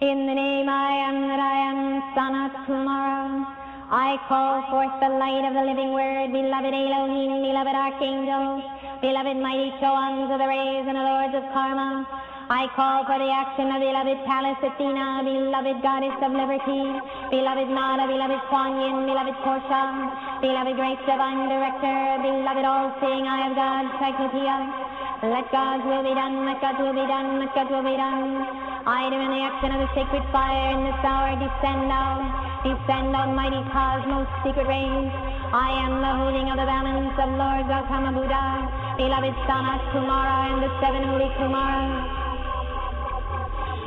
In the name I am that I am, Sana tomorrow, I call forth the light of the living word, beloved Elohim, beloved archangels, beloved mighty choans of the rays and the lords of karma. I call for the action of beloved Pallas Athena, beloved goddess of liberty, beloved Nada, beloved Kuan Yin, beloved Portia, beloved great divine director, beloved all-seeing eye of God, Cyclopeia. Let God's will be done, let God's will be done, let God's will be done. I do in the action of the sacred fire in this hour, descend almighty cosmos, secret rays. I am the holding of the balance of Lord Gautama Buddha, beloved Sanat Kumara and the seven holy Kumaras.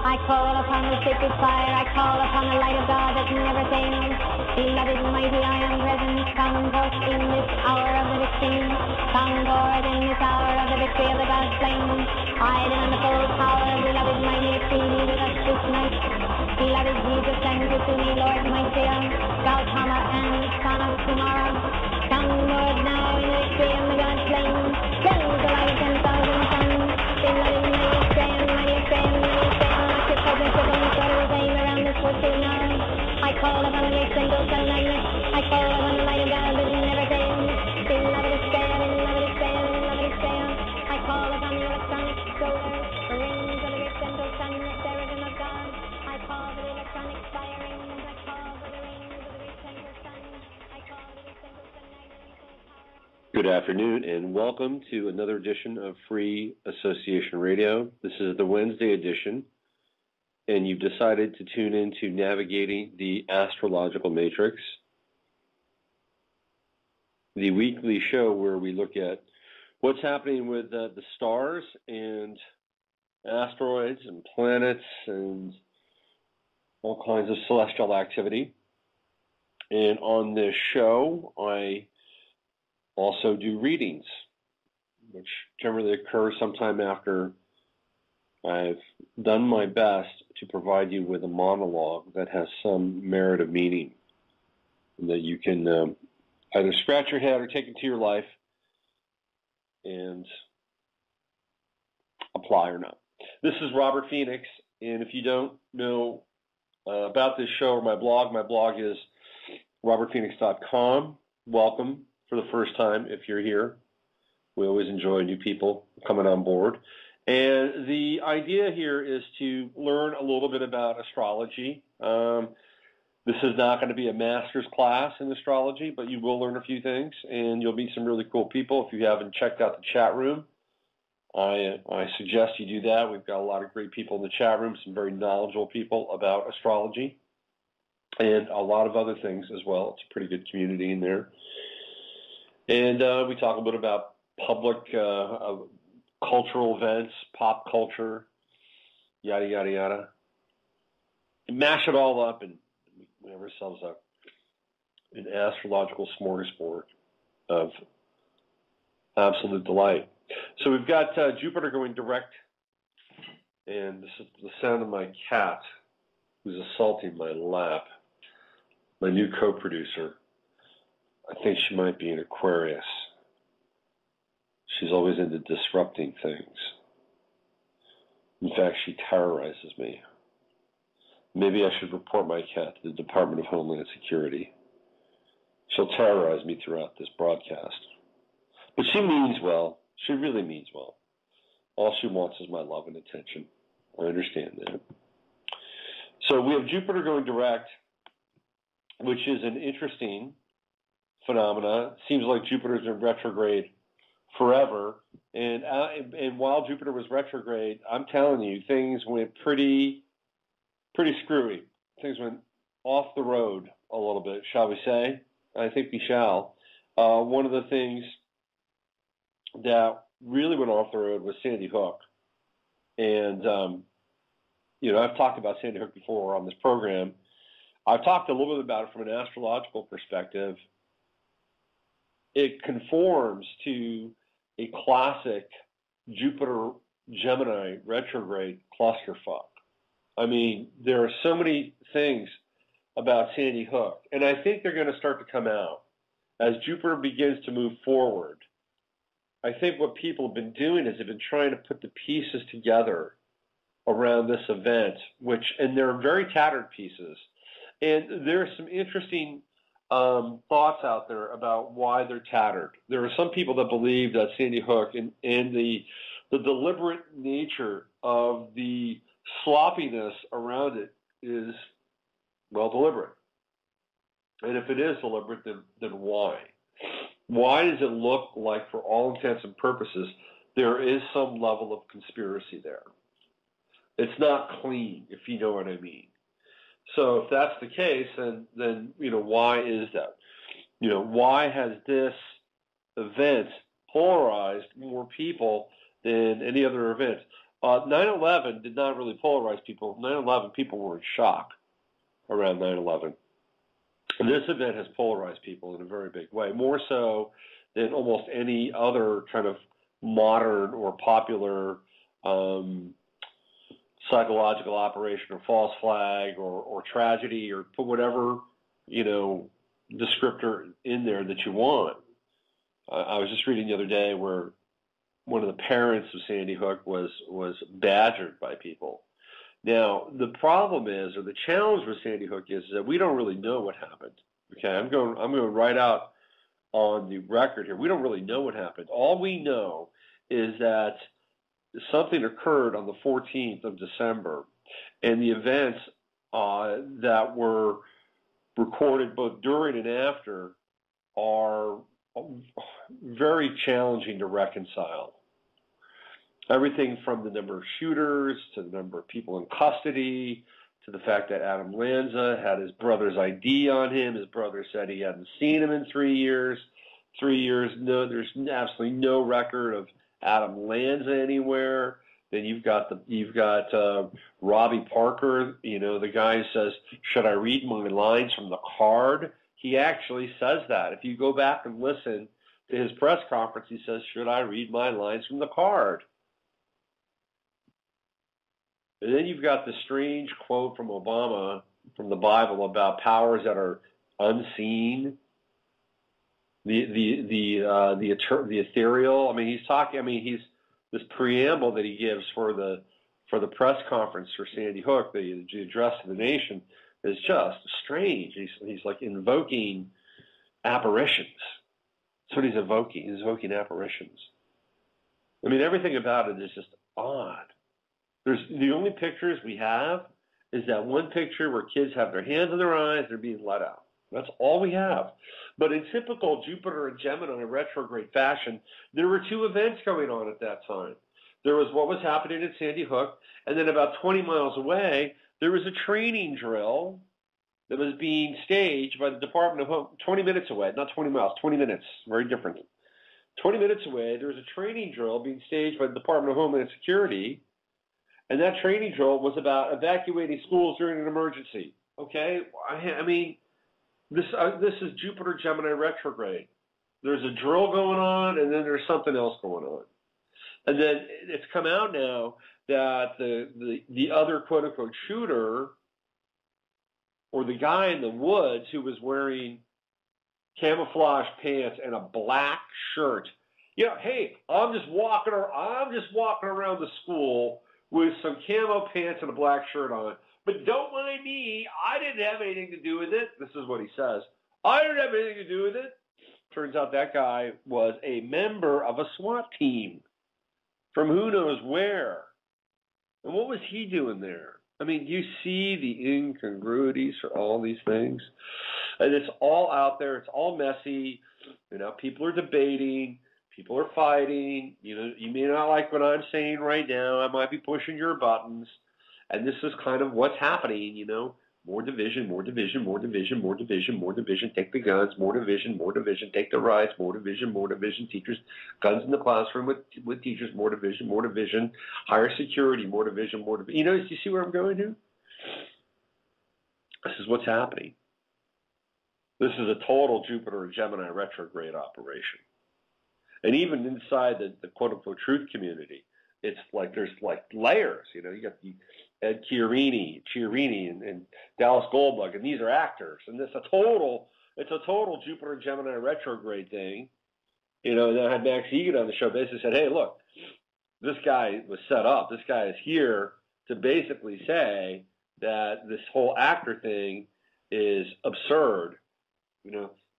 I call upon the sacred fire, I call upon the light of God that never fails. Beloved mighty, I am present, come forth in this hour of the victory. Come forth in this hour of the victory of the God slain. I demand the full power, beloved mighty, exceed with us this night. Beloved Jesus, send it to me, Lord, my Savior, Gautama and Sanat Kumara. Come, Lord, now in the victory of the God slain. Send the light of 10,000 suns. Beloved mighty, stand, mighty, stand, mighty, stand. Around this fortune now. I call upon the great central sun magnet. I call upon the light of God that never fails. Beloved is fair, beloved is fair, beloved is fair. I call upon the electronic solar rings of the great central sun, the seraphim of God. I call for the electronic fire rings. I call for the rings of the great central sun. I call for the great central sun magnet. Good afternoon and welcome to another edition of Free Association Radio. This is the Wednesday edition, and you've decided to tune into Navigating the Astrological Matrix, the weekly show where we look at what's happening with the stars and asteroids and planets and all kinds of celestial activity. And on this show, I also do readings, which generally occur sometime after I've done my best to provide you with a monologue that has some merit of meaning, and that you can either scratch your head or take it to your life and apply or not. This is Robert Phoenix, and if you don't know about this show or my blog is robertphoenix.com. Welcome for the first time if you're here. We always enjoy new people coming on board. And the idea here is to learn a little bit about astrology. This is not going to be a master's class in astrology, but you will learn a few things, and you'll meet some really cool people. If you haven't checked out the chat room, I suggest you do that. We've got a lot of great people in the chat room, some very knowledgeable people about astrology, and a lot of other things as well. It's a pretty good community in there. And we talk a bit about public cultural events, pop culture, yada, yada, yada. And mash it all up and we have ourselves an astrological smorgasbord of absolute delight. So we've got Jupiter going direct, and this is the sound of my cat who's assaulting my lap, my new co-producer. I think she might be an Aquarius. She's always into disrupting things. In fact, she terrorizes me. Maybe I should report my cat to the Department of Homeland Security. She'll terrorize me throughout this broadcast. But she means well. She really means well. All she wants is my love and attention. I understand that. So we have Jupiter going direct, which is an interesting phenomena. It seems like Jupiter's in retrograde forever, and while Jupiter was retrograde, I'm telling you, things went pretty screwy. Things went off the road a little bit, shall we say? I think we shall. One of the things that really went off the road was Sandy Hook, and I've talked about Sandy Hook before on this program. I've talked a little bit about it from an astrological perspective. It conforms to a classic Jupiter Gemini retrograde clusterfuck. I mean, there are so many things about Sandy Hook, and I think they're going to start to come out as Jupiter begins to move forward. I think what people have been doing is they've been trying to put the pieces together around this event, and they're very tattered pieces. And there are some interesting thoughts out there about why they're tattered. There are some people that believe that Sandy Hook and the deliberate nature of the sloppiness around it is, well, deliberate. And if it is deliberate, then why? Why does it look like, for all intents and purposes, there is some level of conspiracy there? It's not clean, if you know what I mean. So if that's the case, then why is that? Why has this event polarized more people than any other event? 9/11 did not really polarize people. 9/11, people were in shock around 9/11. This event has polarized people in a very big way, more so than almost any other kind of modern or popular psychological operation or false flag or tragedy, or put whatever, descriptor in there that you want. I was just reading the other day where one of the parents of Sandy Hook was badgered by people. Now, the problem is, or the challenge with Sandy Hook is that we don't really know what happened. Okay, I'm going right out on the record here. We don't really know what happened. All we know is that something occurred on the 14th of December, and the events that were recorded both during and after are very challenging to reconcile. Everything from the number of shooters to the number of people in custody to the fact that Adam Lanza had his brother's ID on him. His brother said he hadn't seen him in 3 years. 3 years, no, there's absolutely no record of Adam Lanza anywhere. Then you've got Robbie Parker, the guy who says, "Should I read my lines from the card?" He actually says that. If you go back and listen to his press conference, he says, "Should I read my lines from the card?" And then you've got the strange quote from Obama from the Bible about powers that are unseen, the ethereal. I mean, he's talking. I mean, he's this preamble that he gives for the press conference for Sandy Hook, the address to the nation, is just strange. He's like invoking apparitions. That's what he's invoking. He's invoking apparitions. I mean, everything about it is just odd. The only pictures we have is that one picture where kids have their hands in their eyes, they're being let out. That's all we have. But in typical Jupiter and Gemini retrograde fashion, there were two events going on at that time. There was what was happening at Sandy Hook, and then about 20 miles away, there was a training drill that was being staged by the Department of Home, 20 minutes away, not 20 miles, 20 minutes, very different. 20 minutes away, there was a training drill being staged by the Department of Homeland Security, and that training drill was about evacuating schools during an emergency. Okay? I mean, this is Jupiter Gemini retrograde. There's a drill going on, and then there's something else going on. And then it's come out now that the other quote-unquote shooter, or the guy in the woods who was wearing camouflage pants and a black shirt, hey, I'm just walking around the school with some camo pants and a black shirt on. But don't mind me, I didn't have anything to do with it. This is what he says. I didn't have anything to do with it. Turns out that guy was a member of a SWAT team from who knows where. And what was he doing there? I mean, you see the incongruities for all these things. And it's all out there. It's all messy. People are debating. People are fighting. You may not like what I'm saying right now. I might be pushing your buttons. And this is kind of what's happening, More division, more division, more division, more division, more division. Take the guns, more division, more division. Take the rights, more division, more division. Teachers, guns in the classroom with teachers, more division, more division. Higher security, more division, more division. Do you see where I'm going here? This is what's happening. This is a total Jupiter and Gemini retrograde operation. And even inside the quote-unquote truth community, it's like there's like layers. You got the Ed Chiarini and Dallas Goldbug, and these are actors. And it's a total Jupiter Gemini retrograde thing. And I had Max Egan on the show, basically said, hey, look, this guy was set up. This guy is here to basically say that this whole actor thing is absurd.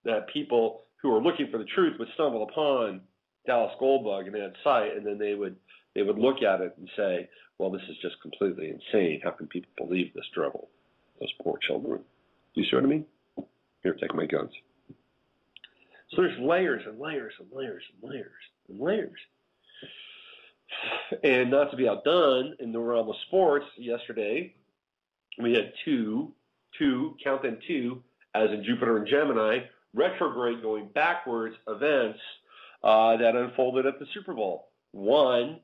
That people who are looking for the truth would stumble upon Dallas Goldbug and that site, and then they would look at it and say, well, this is just completely insane. How can people believe this drivel? Those poor children. Do you see what I mean? Here, take my guns. So there's layers and layers and layers and layers and layers. And not to be outdone, in the realm of sports, yesterday we had two, count them two, as in Jupiter and Gemini, retrograde going backwards events that unfolded at the Super Bowl. One,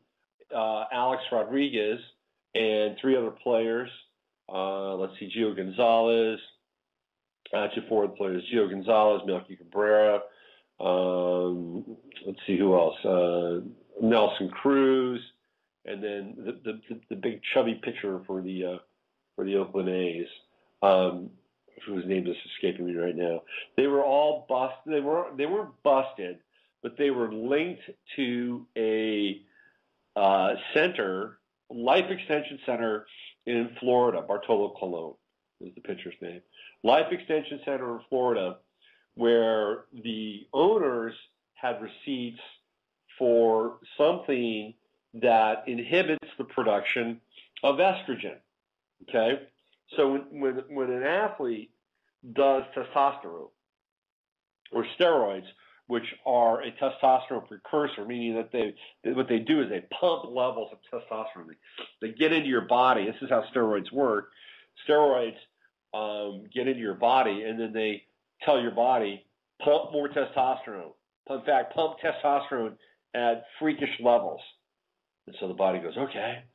Alex Rodriguez and three other players. Let's see, Gio Gonzalez. Actually, four players: Gio Gonzalez, Melky Cabrera. Let's see who else. Nelson Cruz, and then the big chubby pitcher for the Oakland A's, whose name is escaping me right now. They were all busted. They weren't busted, but they were linked to a life extension center in Florida. Bartolo Colon is the pitcher's name. Life extension center in Florida, where the owners had receipts for something that inhibits the production of estrogen. Okay, so when an athlete does testosterone or steroids, which are a testosterone precursor, meaning that what they do is they pump levels of testosterone. They get into your body. This is how steroids work. Steroids get into your body, and then they tell your body, pump more testosterone. In fact, pump testosterone at freakish levels. And so the body goes, okay,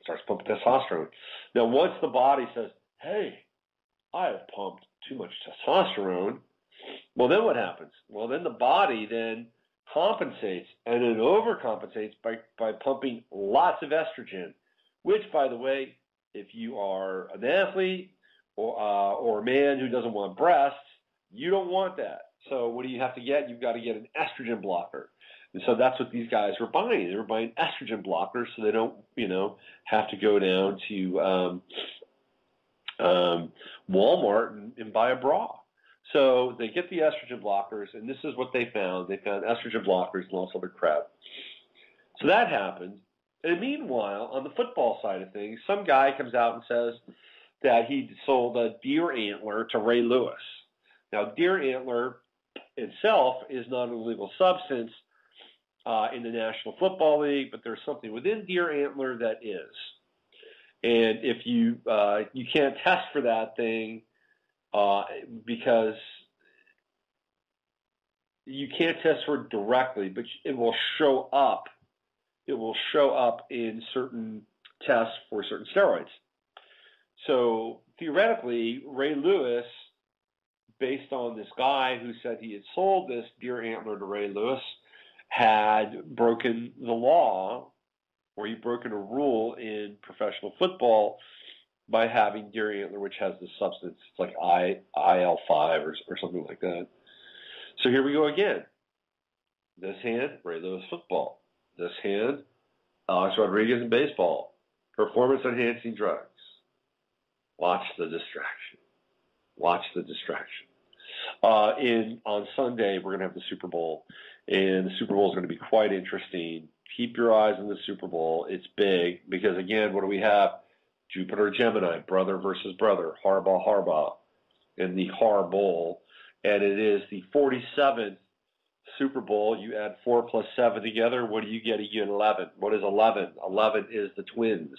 starts pumping testosterone. Now, once the body says, hey, I have pumped too much testosterone, well, then what happens? Well, then the body then compensates, and it overcompensates by pumping lots of estrogen, which, by the way, if you are an athlete or a man who doesn't want breasts, you don't want that. So what do you have to get? You've got to get an estrogen blocker. And so that's what these guys were buying. They were buying estrogen blockers so they don't, have to go down to Walmart and buy a bra. So they get the estrogen blockers, and this is what they found. They found estrogen blockers and all this other crap. So that happened. And meanwhile, on the football side of things, some guy comes out and says that he sold a deer antler to Ray Lewis. Now, deer antler itself is not an illegal substance in the National Football League, but there's something within deer antler that is. And if you can't test for that thing because you can't test for it directly, but it will show up. It will show up in certain tests for certain steroids. So theoretically, Ray Lewis, based on this guy who said he had sold this deer antler to Ray Lewis, had broken the law, or he'd broken a rule in professional football by having deer antler, which has this substance. It's like IL-5 or something like that. So here we go again. This hand, Ray Lewis football. This hand, Alex Rodriguez in baseball. Performance-enhancing drugs. Watch the distraction. Watch the distraction. On Sunday, we're going to have the Super Bowl, and the Super Bowl is going to be quite interesting. Keep your eyes on the Super Bowl. It's big because, again, what do we have? Jupiter Gemini, brother versus brother, Harbaugh, in the Har Bowl, and it is the 47th Super Bowl. You add 4 plus 7 together, what do you get? You get 11. What is 11? 11 is the twins.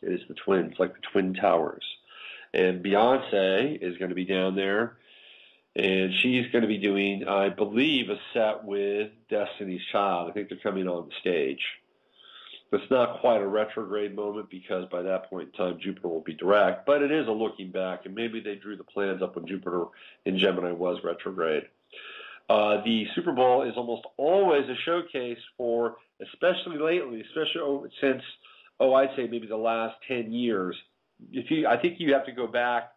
It is the twins, like the Twin Towers. And Beyonce is going to be down there, and she's going to be doing, I believe, a set with Destiny's Child. I think they're coming on the stage. It's not quite a retrograde moment because by that point in time, Jupiter will be direct, but it is a looking back, and maybe they drew the plans up when Jupiter in Gemini was retrograde. The Super Bowl is almost always a showcase for, especially lately, especially since, I'd say maybe the last 10 years. I think you have to go back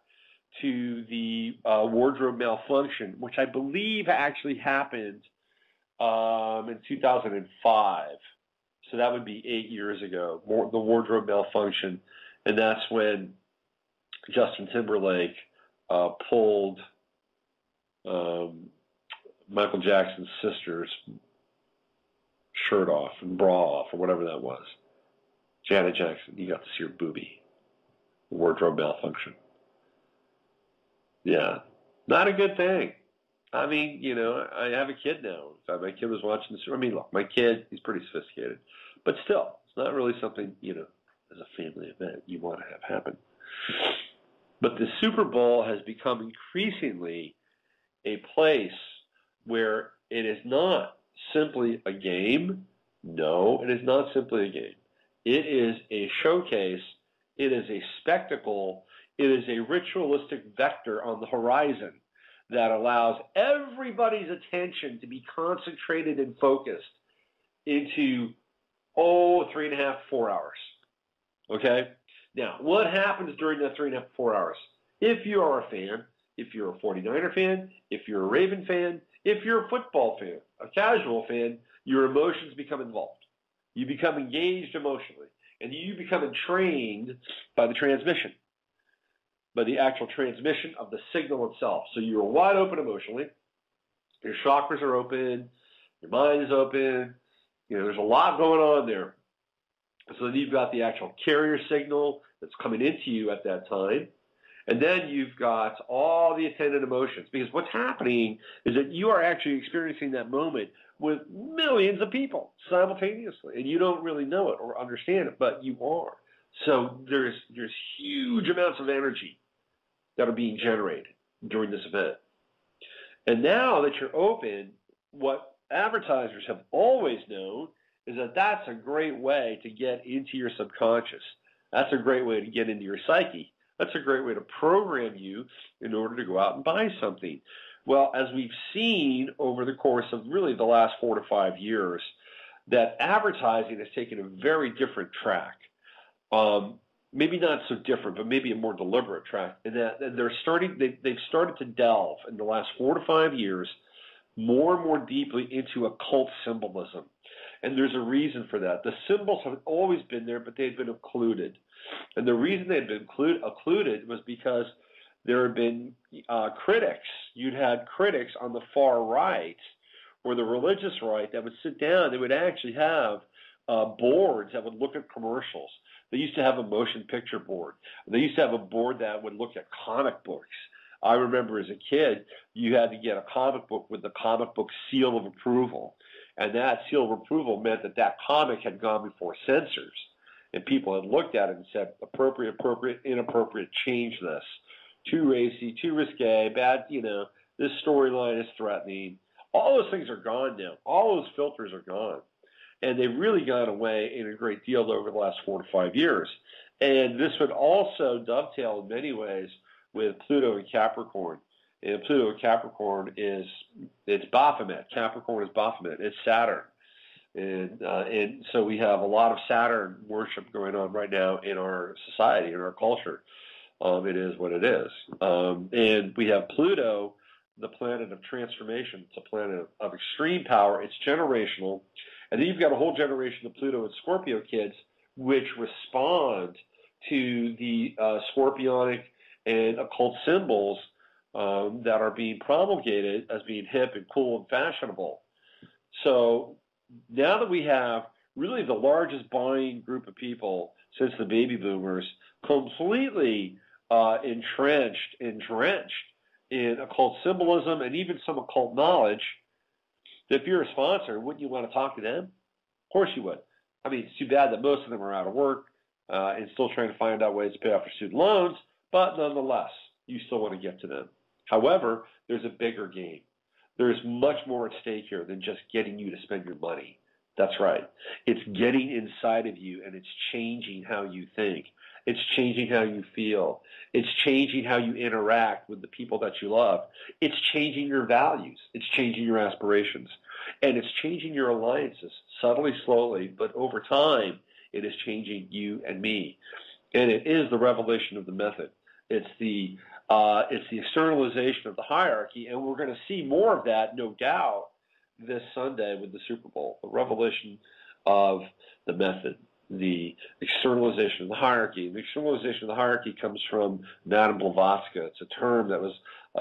to the wardrobe malfunction, which I believe actually happened in 2005. So that would be 8 years ago, the wardrobe malfunction. And that's when Justin Timberlake pulled Michael Jackson's sister's shirt off and bra off, or whatever that was. Janet Jackson, you got to see her boobie. Wardrobe malfunction. Yeah, not a good thing. I mean, you know, I have a kid now. My kid was watching this. I mean, look, my kid, he's pretty sophisticated. But still, it's not really something, you know, as a family event you want to have happen. But the Super Bowl has become increasingly a place where it is not simply a game. No, it is not simply a game. It is a showcase. It is a spectacle. It is a ritualistic vector on the horizon that allows everybody's attention to be concentrated and focused into, 3.5, 4 hours. Okay? Now, what happens during that 3.5, 4 hours? If you are a fan, if you're a 49er fan, if you're a Raven fan, if you're a football fan, a casual fan, your emotions become involved. You become engaged emotionally, and you become entrained by the transmission, by the actual transmission of the signal itself. So you're wide open emotionally. Your chakras are open. Your mind is open. You know, there's a lot going on there. So then you've got the actual carrier signal that's coming into you at that time. And then you've got all the attendant emotions, because what's happening is that you are actually experiencing that moment with millions of people simultaneously, and you don't really know it or understand it, but you are. So there's huge amounts of energy that are being generated during this event. And now that you're open, what advertisers have always known is that that's a great way to get into your subconscious. That's a great way to get into your psyche. That's a great way to program you in order to go out and buy something. Well, as we've seen over the course of really the last 4 to 5 years, that advertising has taken a very different track. Maybe not so different, but maybe a more deliberate track. And that they've started to delve in the last 4 to 5 years more and more deeply into occult symbolism. And there's a reason for that. The symbols have always been there, but they've been occluded. And the reason they'd been occluded was because there had been critics. You'd had critics on the far right or the religious right that would sit down. They would actually have boards that would look at commercials. They used to have a motion picture board. They used to have a board that would look at comic books. I remember as a kid, you had to get a comic book with the comic book seal of approval. And that seal of approval meant that that comic had gone before censors. And people had looked at it and said, appropriate, inappropriate, change this. Too racy, too risque, bad, this storyline is threatening. All those things are gone now. All those filters are gone. And they've really gone away in a great deal over the last 4 to 5 years. And this would also dovetail in many ways with Pluto and Capricorn. And Pluto and Capricorn it's Baphomet. Capricorn is Baphomet. It's Saturn. And so we have a lot of Saturn worship going on right now in our society, in our culture. It is what it is. And we have Pluto, the planet of transformation. It's a planet of extreme power. It's generational. And then you've got a whole generation of Pluto and Scorpio kids which respond to the scorpionic and occult symbols that are being promulgated as being hip and cool and fashionable. So now that we have really the largest buying group of people since the baby boomers completely entrenched and drenched in occult symbolism and even some occult knowledge, if you're a sponsor, wouldn't you want to talk to them? Of course you would. I mean, it's too bad that most of them are out of work and still trying to find out ways to pay off their student loans, but nonetheless, you still want to get to them. However, there's a bigger game. There's much more at stake here than just getting you to spend your money. That's right. It's getting inside of you, and it's changing how you think. It's changing how you feel. It's changing how you interact with the people that you love. It's changing your values. It's changing your aspirations. And it's changing your alliances, subtly, slowly, but over time, it is changing you and me. And it is the revelation of the method. It's the externalization of the hierarchy, and we're going to see more of that, no doubt, this Sunday with the Super Bowl. The revelation of the method, the externalization of the hierarchy. The externalization of the hierarchy comes from Madame Blavatsky. It's a term that was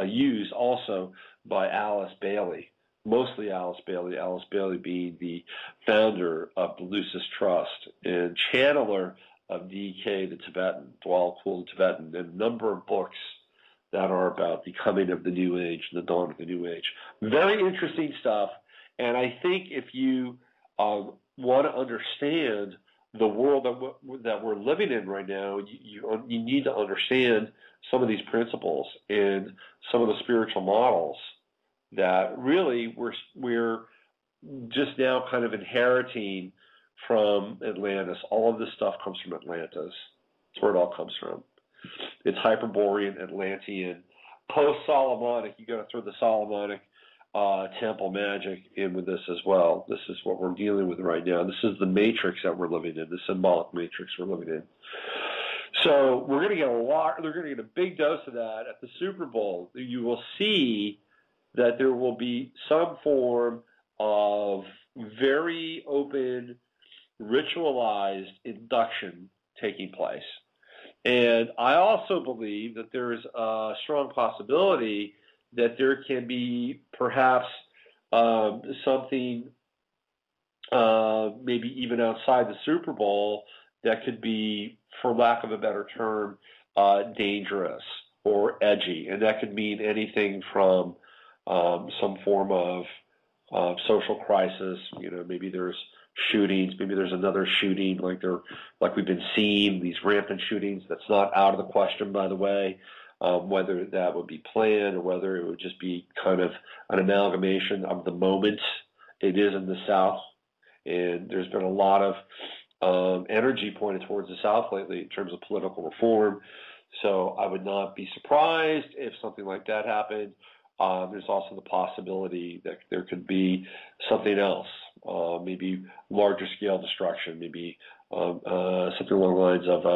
used also by Alice Bailey, mostly Alice Bailey being the founder of the Lucis Trust and channeler of D.K. the Tibetan, Dwal Kul the Tibetan, and a number of books that are about the coming of the New Age and the dawn of the New Age. Very interesting stuff, and I think if you want to understand the world that we're living in right now, you need to understand some of these principles and some of the spiritual models that really we're just now kind of inheriting from Atlantis. All of this stuff comes from Atlantis. That's where it all comes from. It's Hyperborean, Atlantean, post-Solomonic. You got to throw the Solomonic temple magic in with this as well. This is what we're dealing with right now. This is the matrix that we're living in, the symbolic matrix we're living in. So we're going to get they're going to get a big dose of that at the Super Bowl. You will see that there will be some form of very open, ritualized induction taking place. And I also believe that there is a strong possibility that there can be perhaps something maybe even outside the Super Bowl that could be, for lack of a better term, dangerous or edgy. And that could mean anything from some form of social crisis. You know, maybe there's shootings, maybe there's another shooting like we've been seeing, these rampant shootings. That's not out of the question, by the way, whether that would be planned or whether it would just be kind of an amalgamation of the moment. It is in the South, and there's been a lot of energy pointed towards the South lately in terms of political reform. So I would not be surprised if something like that happened. There's also the possibility that there could be something else, maybe larger scale destruction, maybe something along the lines of,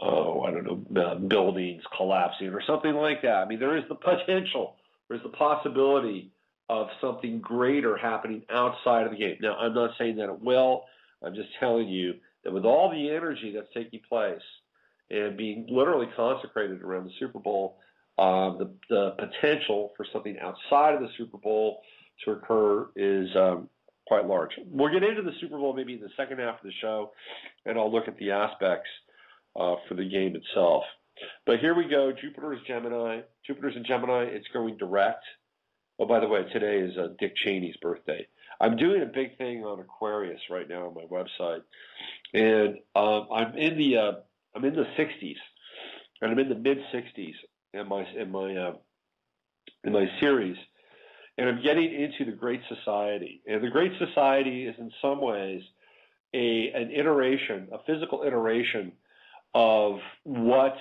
I don't know, buildings collapsing or something like that. I mean, there is the potential, there's the possibility of something greater happening outside of the game. Now, I'm not saying that it will. I'm just telling you that with all the energy that's taking place and being literally consecrated around the Super Bowl, the potential for something outside of the Super Bowl to occur is quite large. We'll get into the Super Bowl maybe in the second half of the show, and I'll look at the aspects for the game itself. But here we go. Jupiter's Gemini. Jupiter's in Gemini. It's going direct. Oh, by the way, today is Dick Cheney's birthday. I'm doing a big thing on Aquarius right now on my website, and I'm in the 60s, and I'm in the mid 60s in my series, and I'm getting into the Great Society. And the Great Society is in some ways an iteration, a physical iteration of what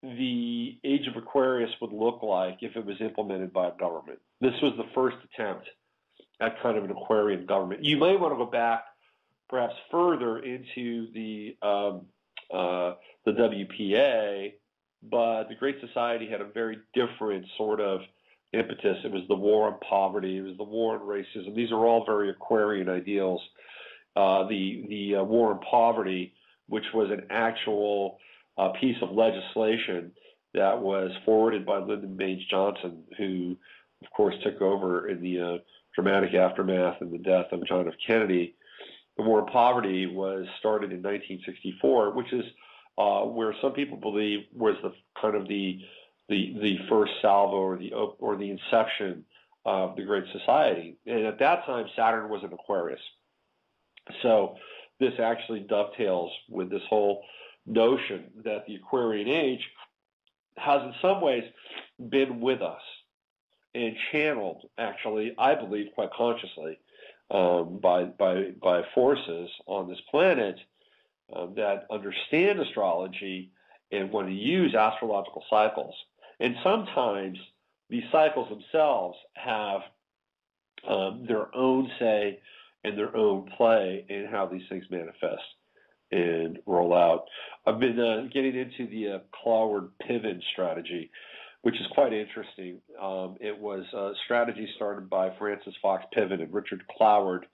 the Age of Aquarius would look like if it was implemented by a government. This was the first attempt at kind of an Aquarian government. You may want to go back perhaps further into the WPA, but the Great Society had a very different sort of impetus. It was the war on poverty. It was the war on racism. These are all very Aquarian ideals. The war on poverty, which was an actual piece of legislation that was forwarded by Lyndon Baines Johnson, who, of course, took over in the dramatic aftermath and the death of John F. Kennedy. The war on poverty was started in 1964, which is where some people believe was the kind of the first salvo or the inception of the Great Society. And at that time, Saturn was in Aquarius. So this actually dovetails with this whole notion that the Aquarian age has in some ways been with us and channeled, actually, I believe, quite consciously by forces on this planet that understand astrology and want to use astrological cycles. And sometimes these cycles themselves have their own say and their own play in how these things manifest and roll out. I've been getting into the Cloward-Piven strategy, which is quite interesting. It was a strategy started by Francis Fox Piven and Richard Cloward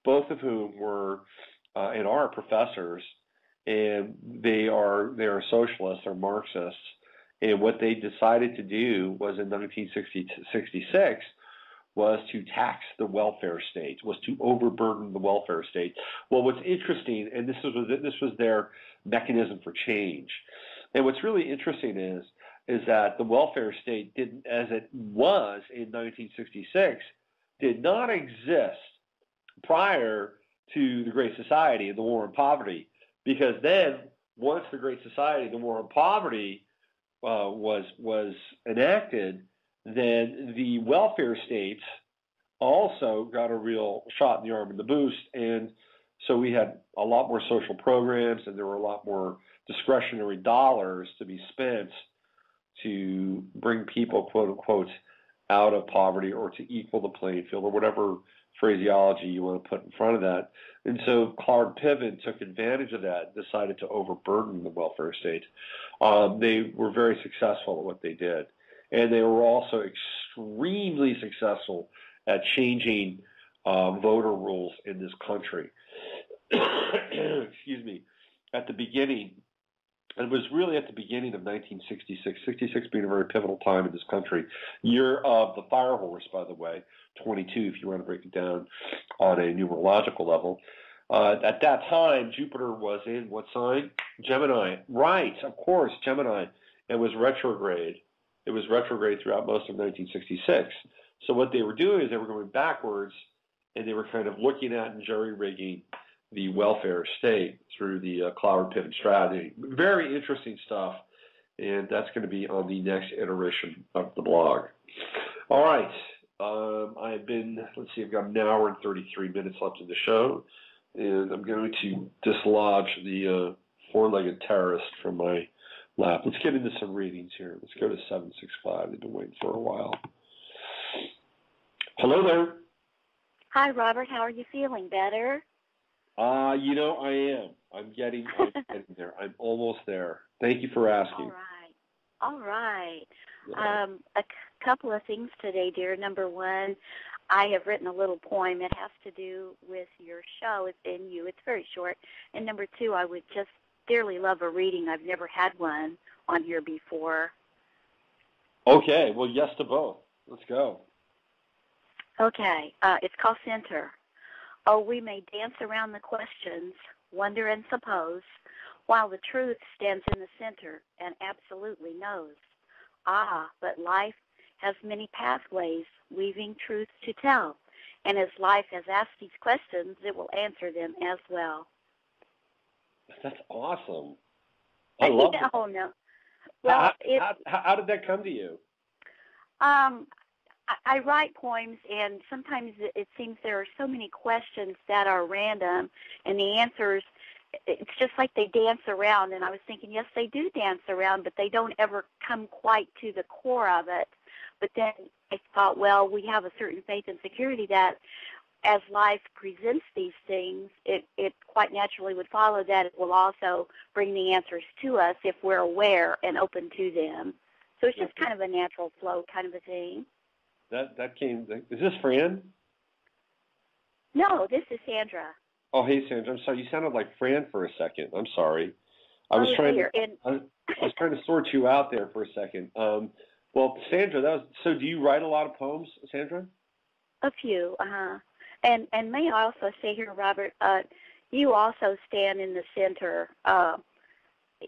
both of whom were and are professors, and they are socialists, they're Marxists. And what they decided to do was in 1966 was to tax the welfare state, was to overburden the welfare state. Well, what's interesting, and this was their mechanism for change. And what's really interesting is that the welfare state didn't, as it was in 1966, did not exist prior to the Great Society and the War on Poverty, because then once the Great Society, the War on Poverty was enacted, then the welfare states also got a real shot in the arm and the boost, and so we had a lot more social programs, and there were a lot more discretionary dollars to be spent to bring people, quote unquote, out of poverty or to equal the playing field or whatever phraseology you want to put in front of that. And so Clark Piven took advantage of that and decided to overburden the welfare state. They were very successful at what they did. And they were also extremely successful at changing voter rules in this country. Excuse me. At the beginning, it was really at the beginning of 1966, 66 being a very pivotal time in this country. Year of the fire horse, by the way, 22, if you want to break it down on a numerological level. At that time, Jupiter was in what sign? Gemini. Right, of course, Gemini. It was retrograde. It was retrograde throughout most of 1966. So what they were doing is they were going backwards, and they were kind of looking at and jerry-rigging the welfare state through the Cloward-Piven strategy. Very interesting stuff, and that's going to be on the next iteration of the blog. All right. I've got an hour and 33 minutes left in the show, and I'm going to dislodge the four-legged terrorist from my lap. Let's get into some readings here. Let's go to 765. They've been waiting for a while. Hello there. Hi, Robert. How are you feeling? Better? I am. I'm getting there. I'm almost there. Thank you for asking. All right. Yeah. A couple of things today, dear. Number one, I have written a little poem. It has to do with your show. It's in you. It's very short. And number two, I would just dearly love a reading. I've never had one on here before. Okay. Well, yes to both. Let's go. Okay. It's called Center. Oh, we may dance around the questions, wonder and suppose, while the truth stands in the center and absolutely knows. Ah, but life has many pathways, weaving truth to tell, and as life has asked these questions, it will answer them as well. That's awesome. I love it. Oh, no. Well, how did that come to you? I write poems, and sometimes it seems there are so many questions that are random, and the answers, it's just like they dance around. And I was thinking, yes, they do dance around, but they don't ever come quite to the core of it. But then I thought, well, we have a certain faith and security that as life presents these things, it quite naturally would follow that it will also bring the answers to us if we're aware and open to them. So it's just kind of a natural flow kind of a thing. That came. Is this Fran? No, this is Sandra. Oh, hey, Sandra. I'm sorry. You sounded like Fran for a second. I'm sorry. I was trying to sort you out there for a second. Well, Sandra, so. Do you write a lot of poems, Sandra? A few, And may I also say here, Robert, you also stand in the center.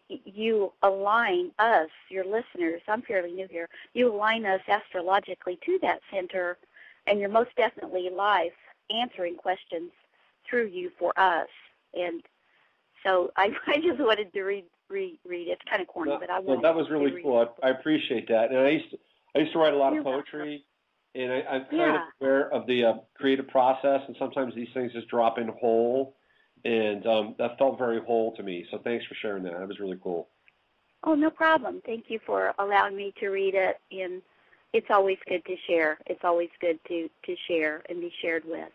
You align us, your listeners, I'm fairly new here, you align us astrologically to that center, and you're most definitely live answering questions through you for us. And so I just wanted to read it. It's kind of corny, but I wanted that was really cool. I appreciate that. And I used to write a lot of poetry, and I'm kind of aware of the creative process, and sometimes these things just drop in whole. And that felt very whole to me. So thanks for sharing that. That was really cool. Oh, no problem. Thank you for allowing me to read it. And it's always good to share. It's always good to share and be shared with,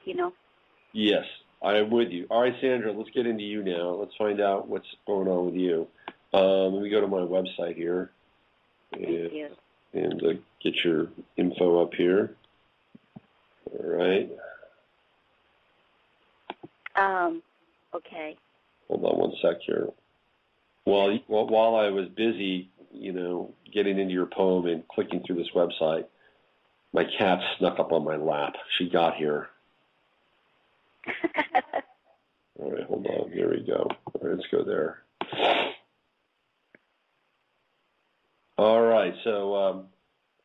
Yes, I am with you. All right, Sandra, let's get into you now. Let's find out what's going on with you. Let me go to my website here. Thank you. And get your info up here. All right. Okay. Hold on one sec here. While I was busy, getting into your poem and clicking through this website, my cat snuck up on my lap. She got here. All right, hold on. Here we go. All right, let's go there. All right, so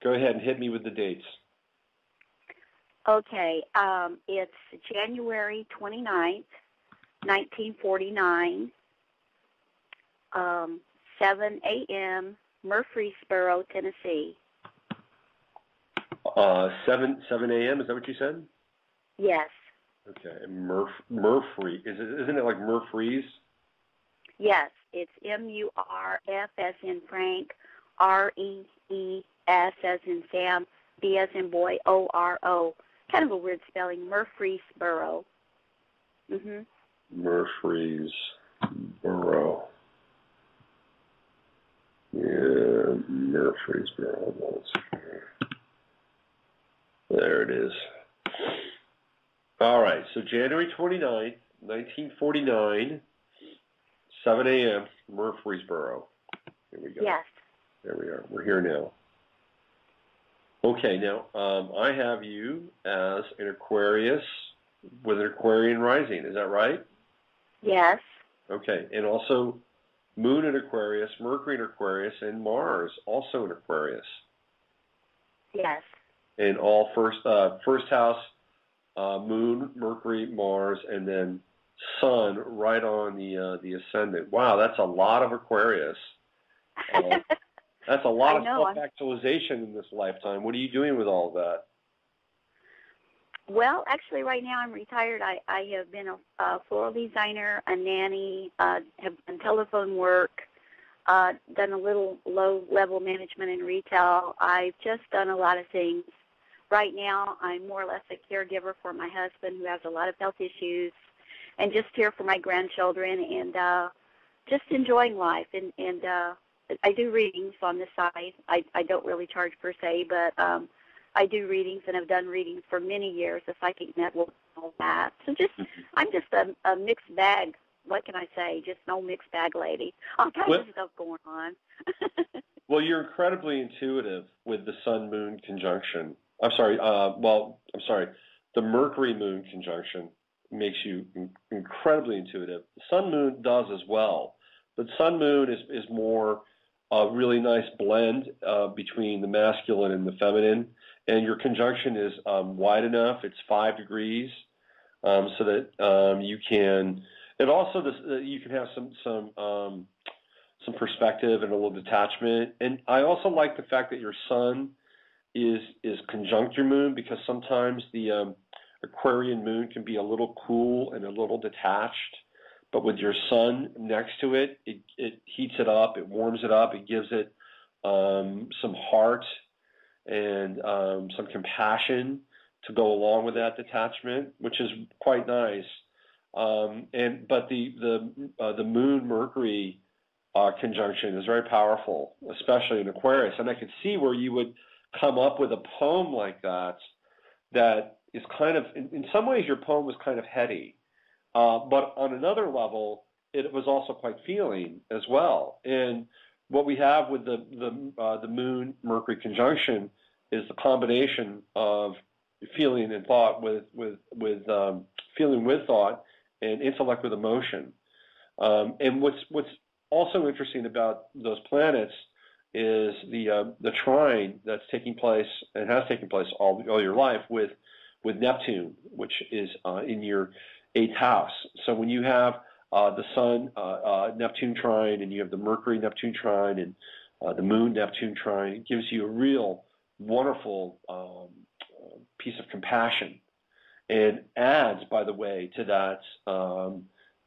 go ahead and hit me with the dates. Okay, it's January 29th, 1949, 7 a.m., Murfreesboro, Tennessee. 7 a.m., is that what you said? Yes. Okay, Murfree. Isn't it like Murfrees? Yes, it's M-U-R-F as in Frank, R-E-E-S as in Sam, B as in boy, O-R-O. Kind of a weird spelling, Murfreesboro. Mm-hmm. Murfreesboro. Yeah, Murfreesboro. There it is. All right, so January 29th, 1949, 7 a.m., Murfreesboro. Here we go. Yes. There we are. We're here now. Okay, now I have you as an Aquarius with an Aquarian rising. Is that right? Yes. Okay, and also Moon in Aquarius, Mercury in Aquarius, and Mars also in Aquarius. Yes. And all first house, Moon, Mercury, Mars, and then Sun right on the ascendant. Wow, that's a lot of Aquarius. That's a lot of self-actualization in this lifetime. What are you doing with all of that? Well, actually, right now I'm retired. I have been a floral designer, a nanny, have done telephone work, done a little low-level management in retail. I've just done a lot of things. Right now, I'm more or less a caregiver for my husband who has a lot of health issues, and just here for my grandchildren, and just enjoying life. And I do readings on the side. I don't really charge per se, but I do readings and have done readings for many years, a psychic network and all that. So I'm just a mixed bag. What can I say? Just no mixed bag lady. All kinds of stuff going on. Well, you're incredibly intuitive with the Sun-Moon conjunction. I'm sorry. The Mercury-Moon conjunction makes you incredibly intuitive. The Sun-Moon does as well, but Sun-Moon is more a really nice blend between the masculine and the feminine, and your conjunction is wide enough. It's 5 degrees, so that you can. It also you can have some perspective and a little detachment. And I also like the fact that your Sun is conjunct your Moon, because sometimes the Aquarian Moon can be a little cool and a little detached. But with your Sun next to it, it heats it up, it warms it up, it gives it some heart and some compassion to go along with that detachment, which is quite nice. But the Moon Mercury conjunction is very powerful, especially in Aquarius. And I could see where you would come up with a poem like that is kind of, in some ways, your poem was kind of heady. But on another level, it was also quite feeling as well. And what we have with the Moon Mercury conjunction is the combination of feeling and thought with feeling with thought and intellect with emotion. And what's also interesting about those planets is the trine that's taking place and has taken place all your life with Neptune, which is in your 8th house. So when you have the Sun Neptune trine, and you have the Mercury Neptune trine, and the Moon Neptune trine, it gives you a real wonderful piece of compassion, and adds, by the way, to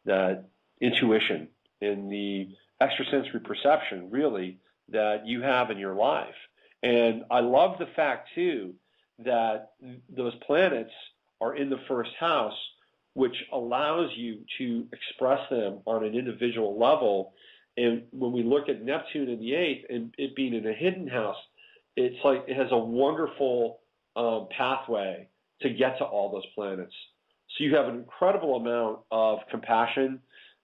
that intuition and the extrasensory perception, really, that you have in your life. And I love the fact, too, that those planets are in the 1st house, which allows you to express them on an individual level. And when we look at Neptune in the 8th, and it being in a hidden house, it's like it has a wonderful pathway to get to all those planets. So you have an incredible amount of compassion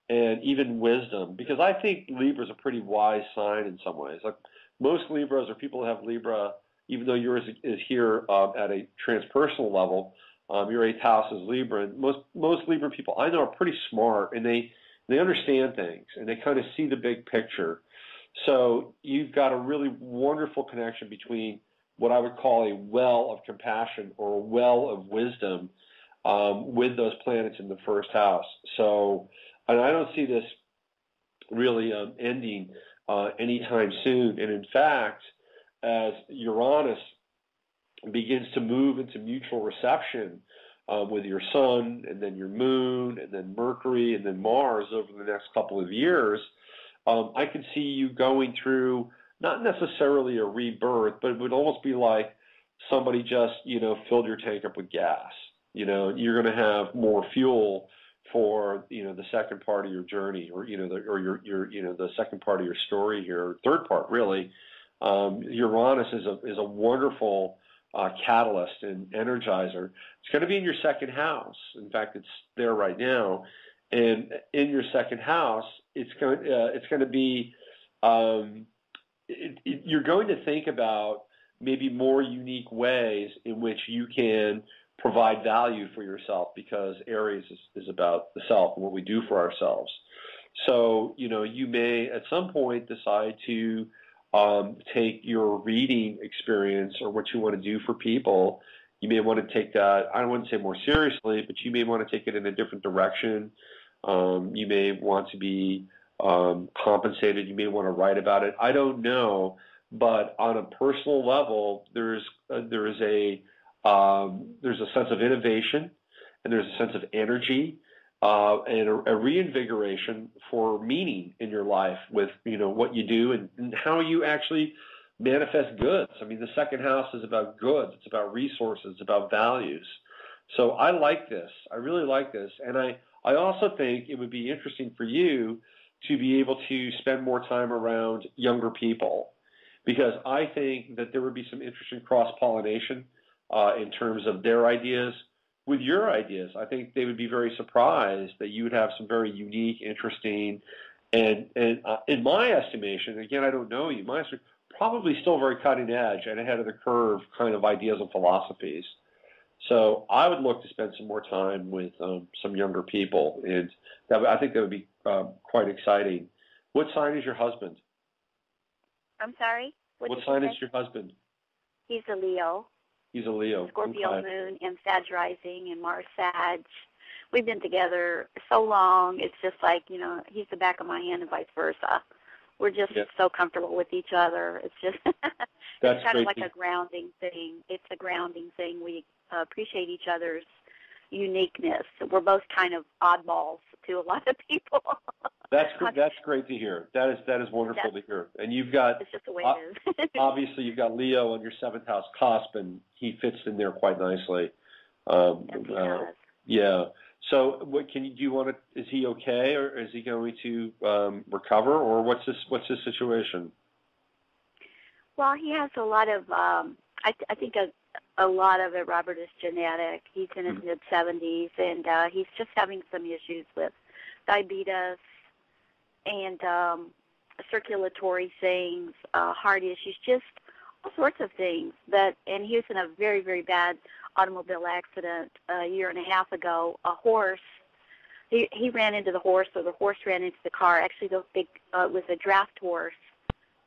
and even wisdom, because I think Libra is a pretty wise sign in some ways. Like most Libras or people who have Libra, even though yours is here at a transpersonal level, your eighth house is Libra, and most Libra people I know are pretty smart, and they understand things, and they kind of see the big picture. So you've got a really wonderful connection between what I would call a well of compassion or a well of wisdom with those planets in the first house. So, and I don't see this really ending anytime soon. And in fact, as Uranus begins to move into mutual reception with your Sun, and then your Moon, and then Mercury, and then Mars over the next couple of years, I could see you going through not necessarily a rebirth, but it would almost be like somebody just, filled your tank up with gas. You're going to have more fuel for, the second part of your journey, or, the second part of your story here, or third part, really. Uranus is a wonderful catalyst and energizer. It's going to be in your second house. In fact, it's there right now. And in your second house, it's going to be, you're going to think about maybe more unique ways in which you can provide value for yourself, because Aries is about the self and what we do for ourselves. So, you may at some point decide to take your reading experience or what you want to do for people. You may want to take that, I wouldn't say more seriously, but you may want to take it in a different direction. You may want to be compensated. You may want to write about it. I don't know, but on a personal level, there's a sense of innovation, and there's a sense of energy, and a reinvigoration for meaning in your life with what you do and how you actually manifest goods. I mean, the second house is about goods. It's about resources. It's about values. So I like this. I really like this, and I also think it would be interesting for you to be able to spend more time around younger people, because I think that there would be some interesting cross-pollination in terms of their ideas with your ideas. I think they would be very surprised that you would have some very unique, interesting, and in my estimation, again, I don't know you, probably still very cutting edge and ahead of the curve kind of ideas and philosophies. So I would look to spend some more time with some younger people, and I think that would be quite exciting. What sign is your husband? I'm sorry? What sign is your husband? He's a Leo. He's a Leo. Scorpio Moon and Sag rising and Mars Sag. We've been together so long. It's just like, he's the back of my hand and vice versa. We're just so comfortable with each other. It's just it's kind of like a grounding thing. It's a grounding thing. We appreciate each other's uniqueness. We're both kind of oddballs to a lot of people. That's great to hear. That is wonderful to hear. And you've got, it's just the way it is. Obviously, you've got Leo on your seventh house cusp, and he fits in there quite nicely. Yes, he does. Yeah. So, is he okay, or is he going to recover, or what's his situation? Well, he has a lot of, I think a lot of it, Robert, is genetic. He's in his mid-70s, and he's just having some issues with diabetes and circulatory things, heart issues, just all sorts of things. And he was in a very, very bad automobile accident a year and a half ago. A horse, he ran into the horse, or the horse ran into the car. Actually, it was a draft horse,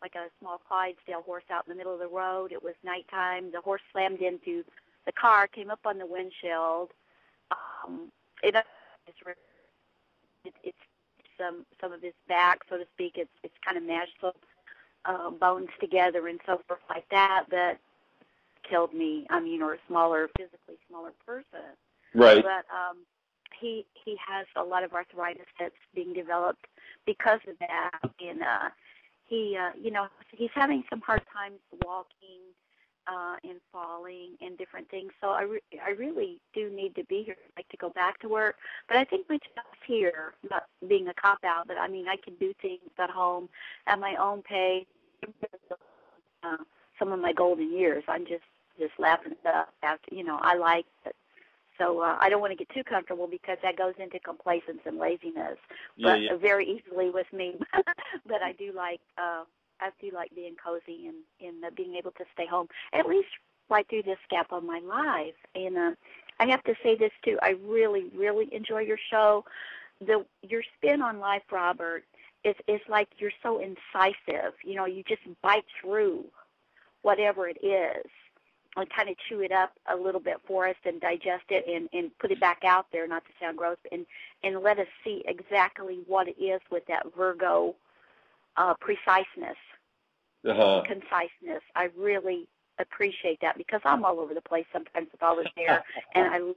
like a small Clydesdale horse, out in the middle of the road. It was nighttime. The horse slammed into the car, came up on the windshield. It's some of his back, so to speak. It's kind of mashed some bones together and so forth like that killed me. I mean, or a physically smaller person. Right. But he has a lot of arthritis that's being developed because of that, and he's having some hard times walking and falling and different things. So I really do need to be here. I'd like to go back to work. But I think my job's here, not being a cop-out, but I mean, I can do things at home at my own pace. Some of my golden years, I'm just laughing it up after, I like it. So I don't want to get too comfortable because that goes into complacence and laziness, but very easily with me. But I do like being cozy and being able to stay home at least right through this gap of my life. And I have to say this too. I really, really enjoy your show. Your spin on life, Robert, is like you're so incisive. You know, you just bite through whatever it is and kind of chew it up a little bit for us and digest it and put it back out there, not to sound gross, and let us see exactly what it is with that Virgo preciseness and conciseness. I really appreciate that because I'm all over the place sometimes with all this hair, and I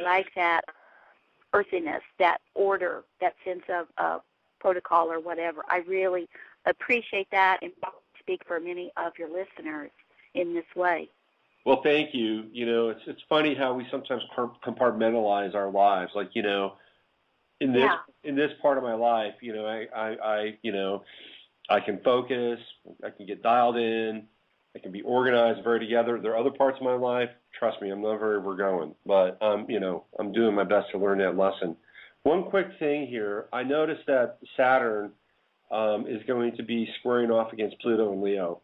like that earthiness, that order, that sense of protocol or whatever. I really appreciate that and speak for many of your listeners in this way. Well, thank you. You know, it's funny how we sometimes compartmentalize our lives. Like, you know, in this part of my life, you know, I can focus, I can get dialed in, I can be organized, very together. There are other parts of my life, trust me, I'm not very overgoing, but you know, I'm doing my best to learn that lesson. One quick thing here, I noticed that Saturn is going to be squaring off against Pluto and Leo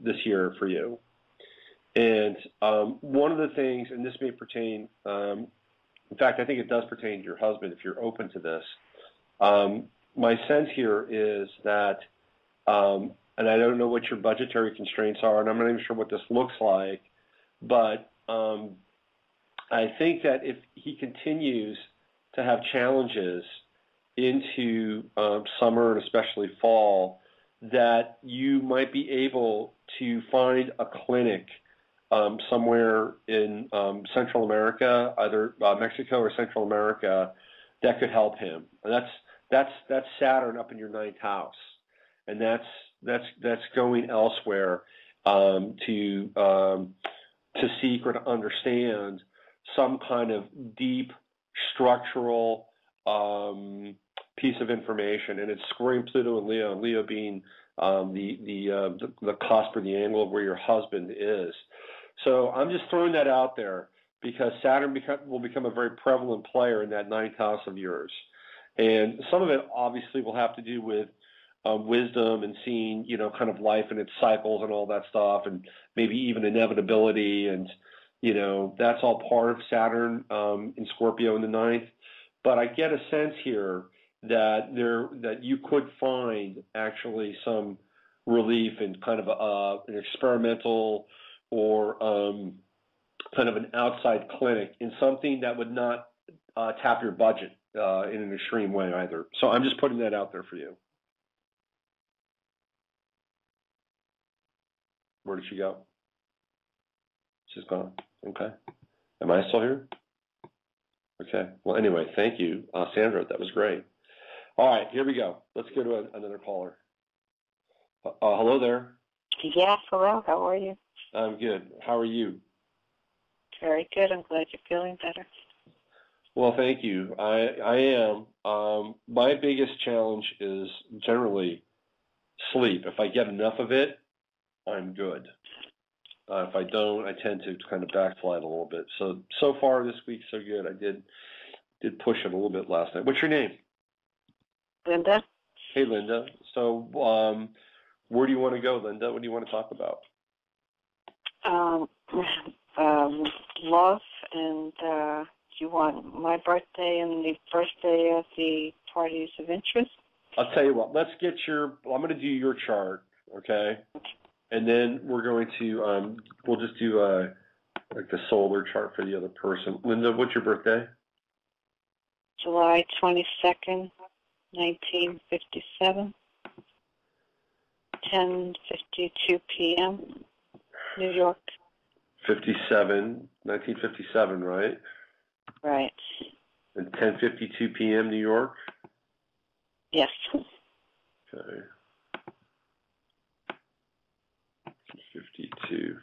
this year for you. And one of the things, and this may pertain, in fact, I think it does pertain to your husband if you're open to this. My sense here is that, and I don't know what your budgetary constraints are, and I'm not even sure what this looks like, but I think that if he continues to have challenges into summer and especially fall, that you might be able to find a clinic somewhere in Central America, either Mexico or Central America, that could help him. And that's Saturn up in your ninth house, and that's going elsewhere to seek or to understand some kind of deep structural piece of information, and it's squaring Pluto and Leo being the cusp or the angle of where your husband is. So I'm just throwing that out there because Saturn will become a very prevalent player in that ninth house of yours. And some of it obviously will have to do with wisdom and seeing, you know, kind of life and its cycles and all that stuff, and maybe even inevitability. And, you know, that's all part of Saturn in Scorpio in the ninth. But I get a sense here that you could find actually some relief in kind of an experimental or kind of an outside clinic in something that would not tap your budget in an extreme way either. So I'm just putting that out there for you. Where did she go? She's gone. Okay. Am I still here? Okay. Well, anyway, thank you, Sandra. That was great. All right, here we go. Let's go to another caller. Hello there. Yes, hello. How are you? I'm good. How are you? Very good. I'm glad you're feeling better. Well, thank you. I am. My biggest challenge is generally sleep. If I get enough of it, I'm good. If I don't, I tend to kind of backslide a little bit. So far this week, so good. I did push it a little bit last night. What's your name? Linda. Hey, Linda. So where do you want to go, Linda? What do you want to talk about? Love, and you want my birthday and the birthday of the parties of interest? I'll tell you what. I'm going to do your chart, okay? And then we're going to, we'll just do like the solar chart for the other person. Linda, what's your birthday? July 22nd, 1957, 10:52 p.m., New York. 1957, right? Right. And 10:52 p.m., New York? Yes. Okay. 52.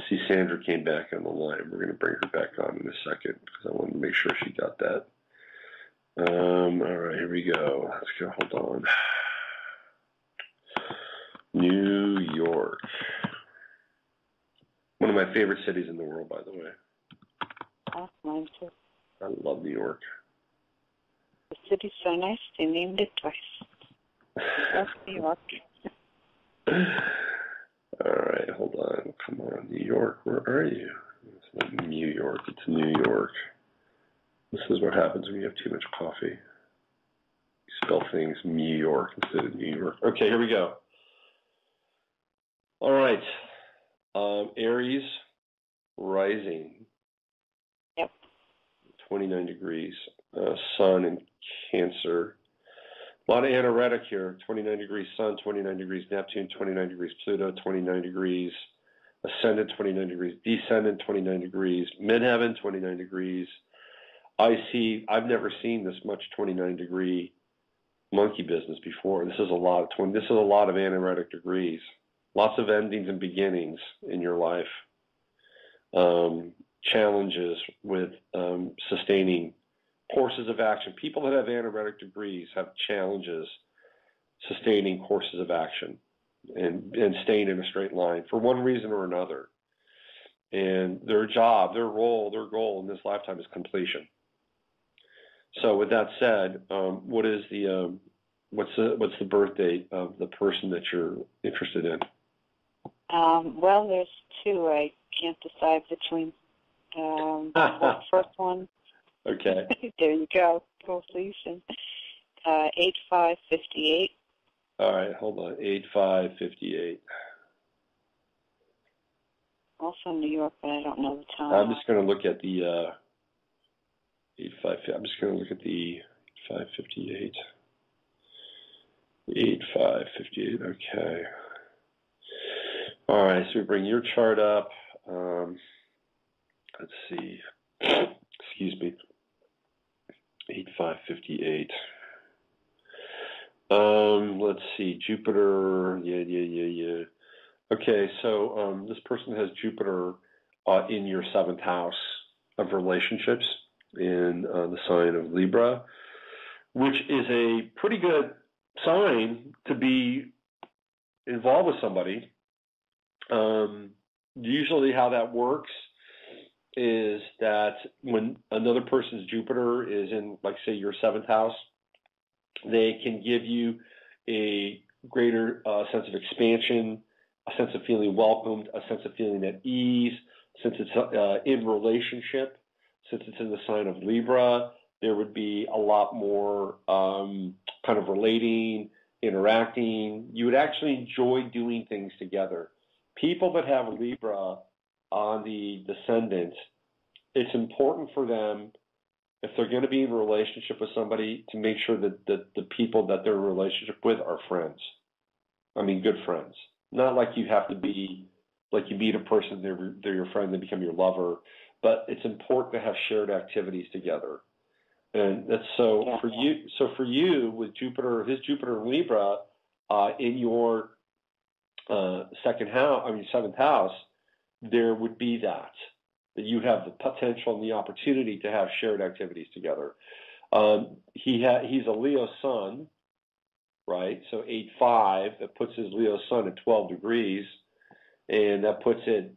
See, Sandra came back on the line. We're going to bring her back on in a second because I wanted to make sure she got that. All right, here we go. Let's go. Hold on. New York. One of my favorite cities in the world, by the way. Mine too. I love New York. The city's so nice, they named it twice. That's New York. All right, hold on. Come on, New York. Where are you? It's not New York. It's New York. This is what happens when you have too much coffee. You spell things New York instead of New York. Okay, here we go. All right. Aries, rising. Yep. 29 degrees. Sun in Cancer. A lot of anoretic here. 29 degrees Sun, 29 degrees Neptune, 29 degrees Pluto, 29 degrees Ascendant, 29 degrees Descendant, 29 degrees Midheaven, 29 degrees. I've never seen this much 29 degree monkey business before. This is a lot of anoretic degrees. Lots of endings and beginnings in your life. Challenges with sustaining courses of action. People that have anoretic degrees have challenges sustaining courses of action and staying in a straight line for one reason or another. And their job, their role, their goal in this lifetime is completion. So with that said, what's the birth date of the person that you're interested in? Well, there's two. I can't decide between the first one. Okay. There you go. Completion. 8558. All right, hold on. 8558. Also New York, but I don't know the time. I'm just going to look at the 85. I'm just going to look at the 8558. 8558. Okay. All right. So we bring your chart up. Let's see. Excuse me. 8558. Let's see. Jupiter. Yeah. Okay. So this person has Jupiter in your 7th house of relationships in the sign of Libra, which is a pretty good sign to be involved with somebody. Usually how that works is that when another person's Jupiter is in, like, say, your 7th house, they can give you a greater sense of expansion, a sense of feeling welcomed, a sense of feeling at ease. Since it's in relationship, since it's in the sign of Libra, there would be a lot more kind of relating, interacting. You would actually enjoy doing things together. People that have Libra on the descendant, it's important for them, if they're going to be in a relationship with somebody, to make sure that the people that they're in a relationship with are friends. I mean, good friends. Not like you have to be, like you meet a person, they're your friend, they become your lover. But it's important to have shared activities together. And that's for you. So for you, with Jupiter, his Jupiter in Libra, in your 7th house, there would be that you have the potential and the opportunity to have shared activities together. He's a Leo sun, right? So 8-5, that puts his Leo sun at 12 degrees, and that puts it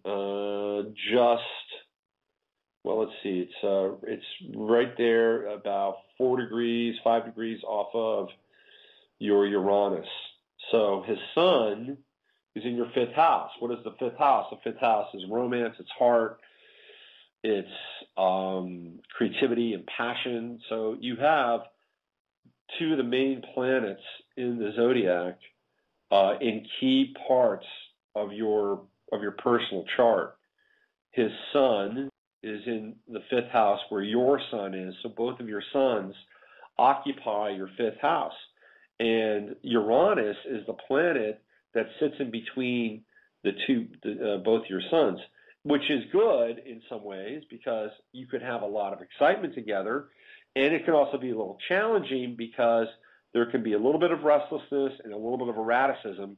let's see, it's right there about 5 degrees off of your Uranus. So his sun is in your 5th house. What is the 5th house? The 5th house is romance, it's heart, it's creativity and passion. So you have two of the main planets in the zodiac in key parts of your personal chart. His sun is in the 5th house where your sun is. So both of your suns occupy your 5th house. And Uranus is the planet that sits in between both your suns, which is good in some ways because you could have a lot of excitement together. And it can also be a little challenging because there can be a little bit of restlessness and a little bit of erraticism,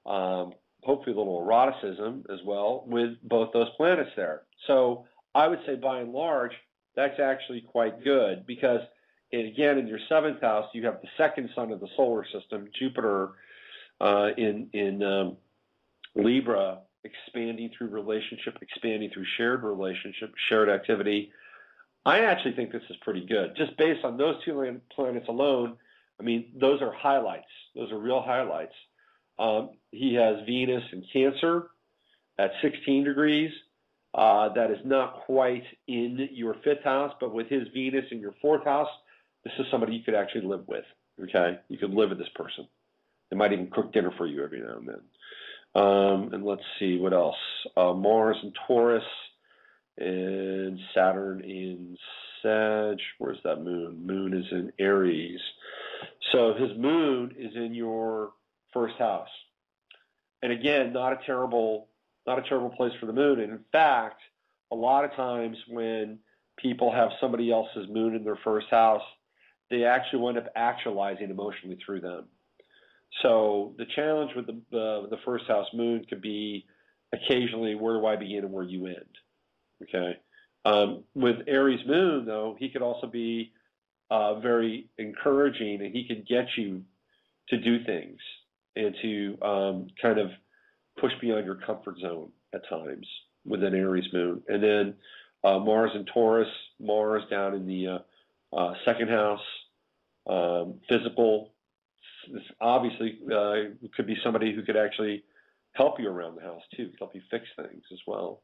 hopefully a little eroticism as well, with both those planets there. So I would say by and large, that's actually quite good because, again, in your 7th house, you have the second sun of the solar system, Jupiter, in Libra, expanding through relationship, expanding through shared relationship, shared activity, I actually think this is pretty good. Just based on those two planets alone, I mean, those are highlights. Those are real highlights. He has Venus in Cancer at 16 degrees. That is not quite in your 5th house, but with his Venus in your 4th house, this is somebody you could actually live with, okay? You could live with this person. They might even cook dinner for you every now and then. And let's see, what else? Mars in Taurus and Saturn in Sag. Where's that moon? Moon is in Aries. So his moon is in your 1st house. And again, not a terrible place for the moon. And in fact, a lot of times when people have somebody else's moon in their 1st house, they actually wind up actualizing emotionally through them. So the challenge with the 1st house moon could be occasionally, where do I begin and where you end? Okay. With Aries moon, though, he could also be very encouraging, and he could get you to do things and to kind of push beyond your comfort zone at times with an Aries moon. And then Mars in Taurus, Mars down in the 2nd house, physical. This obviously could be somebody who could actually help you around the house too, help you fix things as well.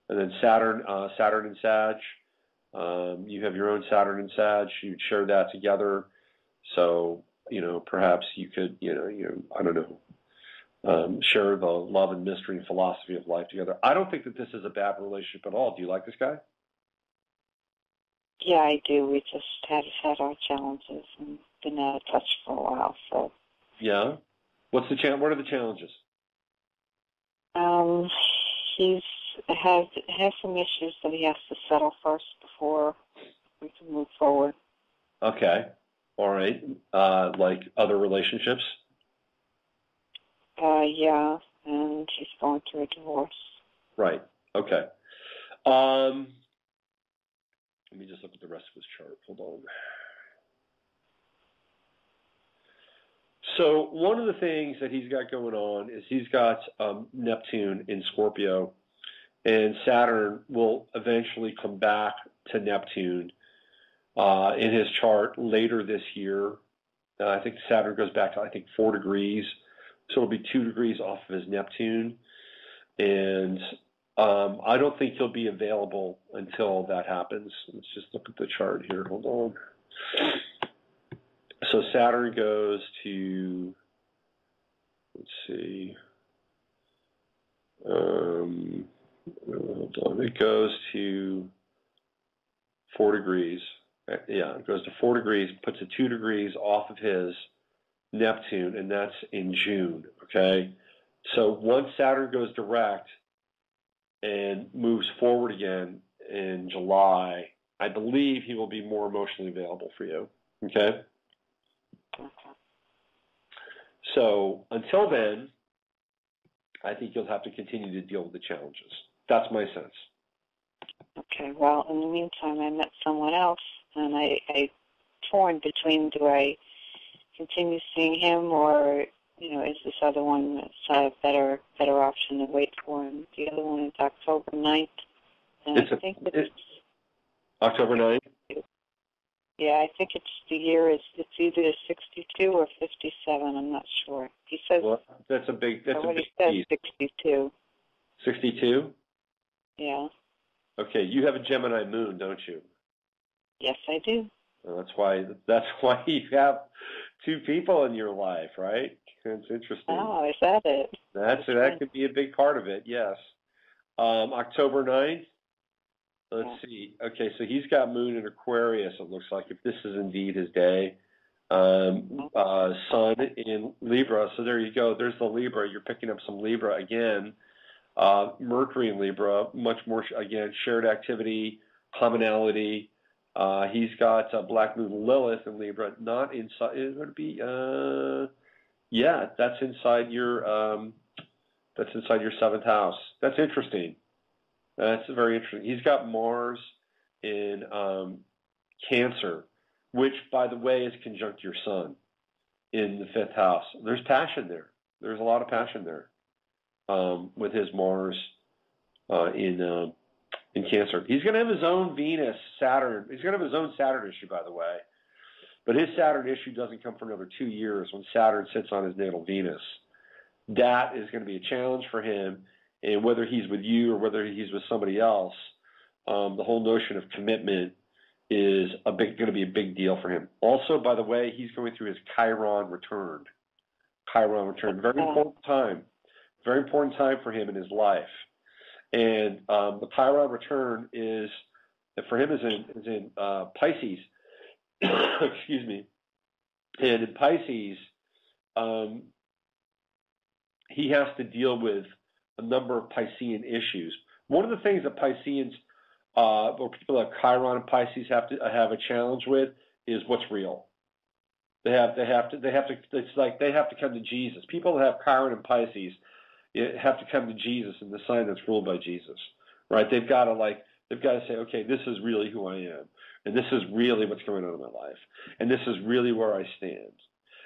And then Saturn and Sag. You have your own Saturn and Sag. You'd share that together. So, perhaps you could, I don't know, share the love and mystery and philosophy of life together. I don't think that this is a bad relationship at all. Do you like this guy? Yeah, I do. We just had our challenges and been out of touch for a while. So. Yeah. What are the challenges? He's has some issues that he has to settle first before we can move forward. Okay. All right. Like other relationships? Yeah, and he's going through a divorce. Right. Okay. Let me just look at the rest of his chart. Hold on. So one of the things that he's got going on is he's got Neptune in Scorpio, and Saturn will eventually come back to Neptune in his chart later this year. I think Saturn goes back to, 4 degrees. So it'll be 2 degrees off of his Neptune. And I don't think he'll be available until that happens. Let's just look at the chart here. Hold on. So Saturn goes to, let's see, hold on. It goes to 4 degrees. Yeah, it goes to 4 degrees, puts it 2 degrees off of his Neptune, and that's in June, okay? So once Saturn goes direct and moves forward again in July, I believe he will be more emotionally available for you, okay? So until then, I think you'll have to continue to deal with the challenges. That's my sense. Okay, well, in the meantime, I met someone else, and I torn between, do I continue seeing him, or, is this other one that's a better option to wait for him? The other one is October 9th, and I think it's October 9th? Yeah, I think the year is, it's either 62 or 57, I'm not sure. He says, well, that's a big piece. 62. 62? Yeah. Okay, you have a Gemini moon, don't you? Yes, I do. Well, that's why you have 2 people in your life, right? It's interesting. Oh, is that it? That could be a big part of it, yes. October 9th? Let's see. Okay, so he's got moon in Aquarius, it looks like, if this is indeed his day. Sun in Libra, so there you go. There's the Libra. You're picking up some Libra again. Mercury in Libra, much more, again, shared activity, commonality. He's got Black Moon Lilith in Libra, not inside. It would be, that's inside your 7th house. That's interesting. That's very interesting. He's got Mars in Cancer, which, by the way, is conjunct your Sun in the 5th house. There's passion there. There's a lot of passion there with his Mars in in Cancer. He's going to have his own Venus, Saturn. He's going to have his own Saturn issue, by the way. But his Saturn issue doesn't come for another 2 years when Saturn sits on his natal Venus. That is going to be a challenge for him. And whether he's with you or whether he's with somebody else, the whole notion of commitment is going to be a big deal for him. Also, by the way, he's going through his Chiron return. Very important time. Very important time for him in his life. And the Chiron return for him is in Pisces. Excuse me. And in Pisces, he has to deal with a number of Piscean issues. One of the things that Pisceans or people like Chiron and Pisces have a challenge with is what's real. They have to. It's like they have to come to Jesus. People that have Chiron and Pisces have to come to Jesus in the sign that's ruled by Jesus, right? They've got to say, okay, this is really who I am, and this is really what's going on in my life, and this is really where I stand.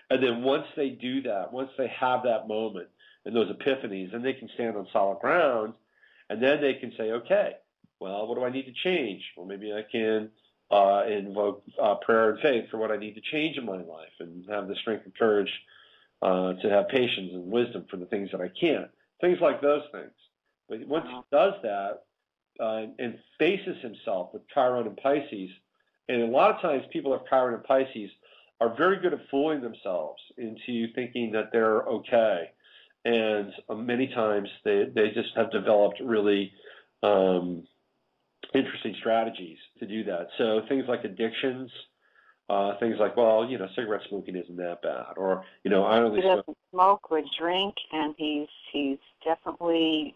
And then once they do that, once they have that moment and those epiphanies, then they can stand on solid ground, and then they can say, okay, well, what do I need to change? Well, maybe I can invoke prayer and faith for what I need to change in my life, and have the strength and courage to have patience and wisdom for the things that I can't. Things like those things. But once he does that and faces himself with Chiron and Pisces, and a lot of times people with Chiron and Pisces are very good at fooling themselves into thinking that they're okay. And many times they just have developed really interesting strategies to do that. So things like addictions, things like, well, cigarette smoking isn't that bad, or I only he doesn't smoke or drink, and he's definitely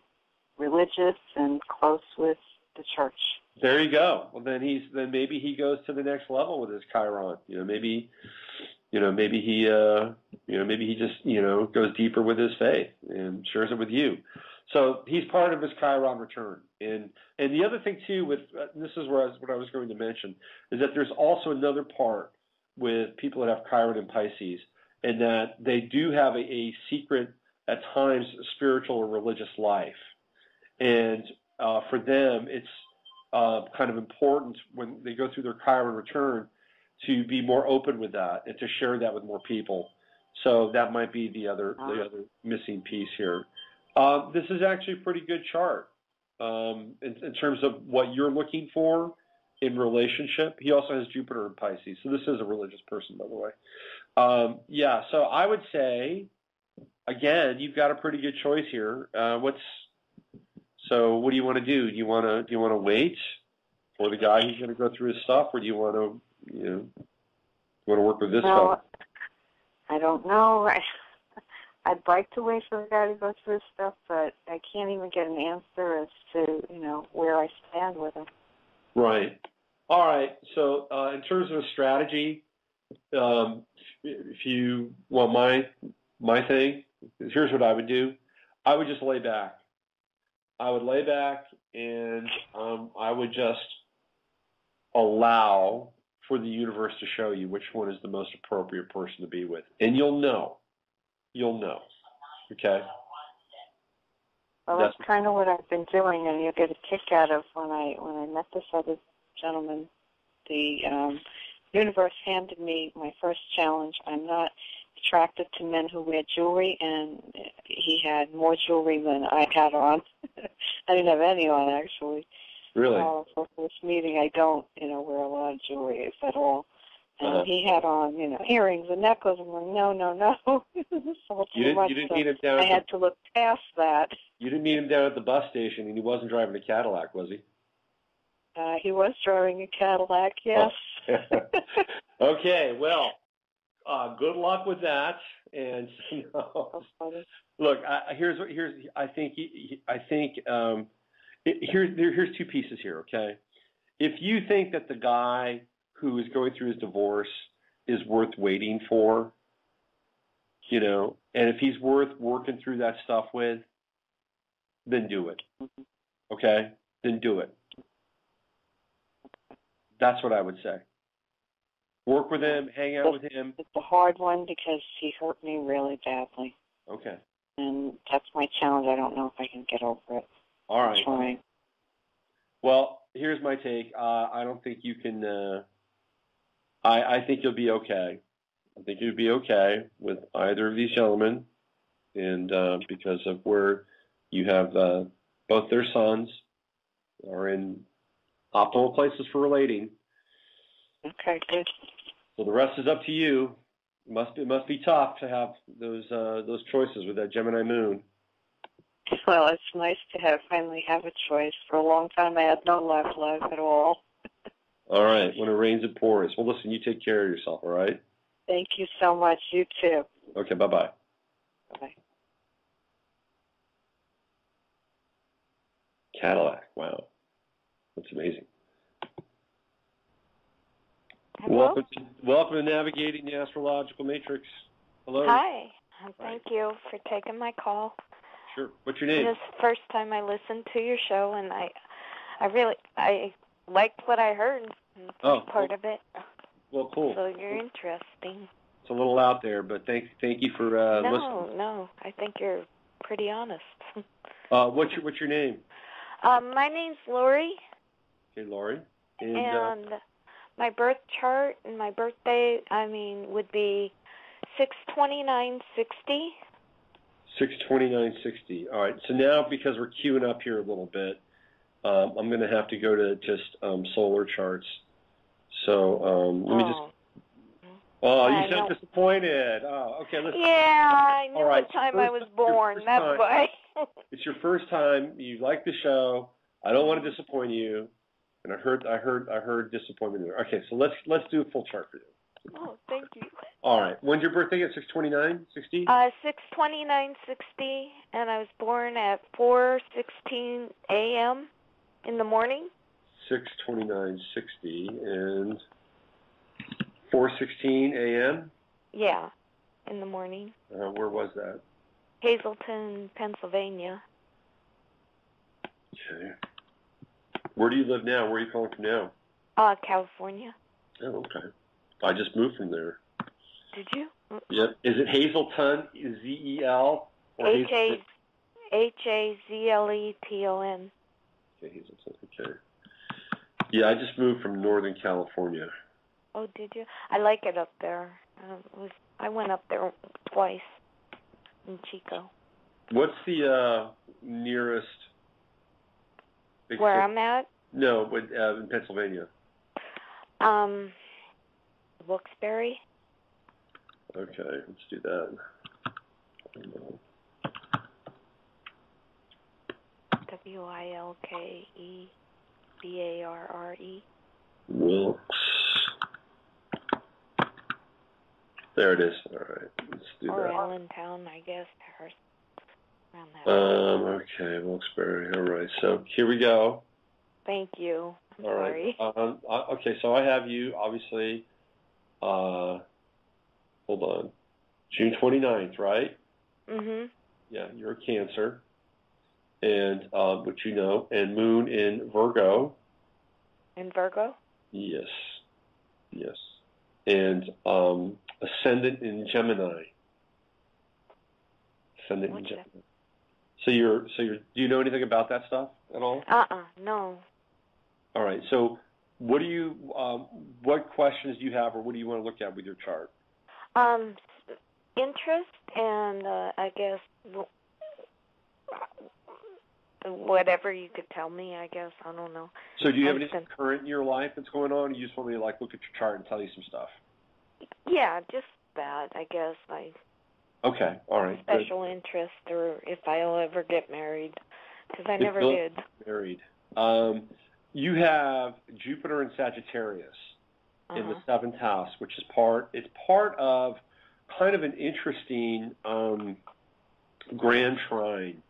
religious and close with the church. There you go. Well, then maybe he goes to the next level with his Chiron. Maybe he just goes deeper with his faith and shares it with you. So he's part of his Chiron return. And the other thing too, this is what I was going to mention, is that there's also another part with people that have Chiron and Pisces, and that they do have a secret, at times, spiritual or religious life. And for them, it's kind of important when they go through their Chiron return to be more open with that and to share that with more people. So that might be the other missing piece here. This is actually a pretty good chart in terms of what you're looking for in relationship. He also has Jupiter in Pisces, so this is a religious person, by the way. So I would say, again, you've got a pretty good choice here. So what do you want to do? Do you want to wait for the guy who's going to go through his stuff, or do you want to work with this fellow? I don't know. I'd like to wait for the guy to go through his stuff, but I can't even get an answer as to where I stand with him. Right. All right. So in terms of a strategy, if you want my thing, here's what I would do. I would just lay back. I would lay back, and I would just allow for the universe to show you which one is the most appropriate person to be with. And you'll know. Okay? Well, that's kind of what I've been doing, and you'll get a kick out of when I met this other gentleman. The universe handed me my first challenge. I'm not attracted to men who wear jewelry, and he had more jewelry than I had on. I didn't have any on, actually. Really? For this meeting, I don't, wear a lot of jewelry, if at all. And he had on, earrings and necklaces. I'm like, no. This is all too much. You didn't meet him down. I had to look past that. You didn't meet him down at the bus station, and he wasn't driving a Cadillac, was he? He was driving a Cadillac, yes. Oh. Okay, well, good luck with that. And look, here's two pieces here. Okay, if you think that the guy who is going through his divorce is worth waiting for, and if he's worth working through that stuff with, then do it. Okay, then do it. That's what I would say. Work with him, hang out with him. It's a hard one because he hurt me really badly. Okay. And that's my challenge. I don't know if I can get over it. All right. I'm trying. Well, here's my take. I don't think you can. I think you'll be okay. I think you'll be okay with either of these gentlemen, and because of where you have both their sons are in optimal places for relating. Okay, good. So the rest is up to you. It must be tough to have those choices with that Gemini moon. Well, it's nice to finally have a choice. For a long time, I had no love life at all. All right. When it rains, it pours. Well, listen, you take care of yourself, all right? Thank you so much. You too. Okay, bye-bye. Bye. Cadillac. Wow. That's amazing. Hello? Welcome to Navigating the Astrological Matrix. Hello. Hi. Thank you for taking my call. Sure. What's your name? This is the first time I listened to your show, and I liked what I heard. Part of it. Well, cool. So you're interesting. It's a little out there, but thank you for listening. No. I think you're pretty honest. What's your name? My name's Lori. Okay, Lori. And my birth chart and my birthday, would be 6/29/60. 6/29/60. All right. So now, because we're queuing up here a little bit, I'm going to have to go to just solar charts. So let me just. Oh, you sound disappointed. Oh, okay. Listen. Yeah, I knew right. what time I was born. That's why. It's your first time. You like the show. I don't want to disappoint you. And I heard disappointment there. Okay, so let's do a full chart for you. Oh, thank you. All right. When's your birthday? At 6/29/60? 6/29/60, and I was born at 4:16 a.m. in the morning. 6/29/60 and 4:16 a.m. Yeah, in the morning. Where was that? Hazleton, Pennsylvania. Okay. Where do you live now? Where are you calling from now? California. Oh, okay. I just moved from there. Did you? Yep. Is it Hazleton? Z-E-L? Hazleton. Okay, Hazleton. Okay. Yeah, I just moved from Northern California. Oh, did you? I like it up there. I went up there twice in Chico. What's the nearest? Where I'm at? No, in Pennsylvania. Wilkes-Barre. Okay, let's do that. Wilkesbarre. Wilkes. There it is. All right, let's do or that. Or Allentown, I guess. Around that okay, Wilkes-Barre. All right, so here we go. Thank you. I'm All sorry. right. Okay, so I have you, obviously, hold on, June 29th, right? Mm-hmm. Yeah, you're a Cancer, and which you know, and Moon in Virgo. In Virgo? Yes. And Ascendant in Gemini. Ascendant in Gemini. So you're. Do you know anything about that stuff at all? No. All right. So, what questions do you have, or what do you want to look at with your chart? Interest and I guess whatever you could tell me. I guess I don't know. So, do you have anything current in your life that's going on? Or you just want me to look at your chart and tell you some stuff? Yeah, just that. I guess Okay. All right. Special interest, or if I'll ever get married, because I never did. Married. You have Jupiter in Sagittarius in the 7th house, which is part of kind of an interesting grand trine.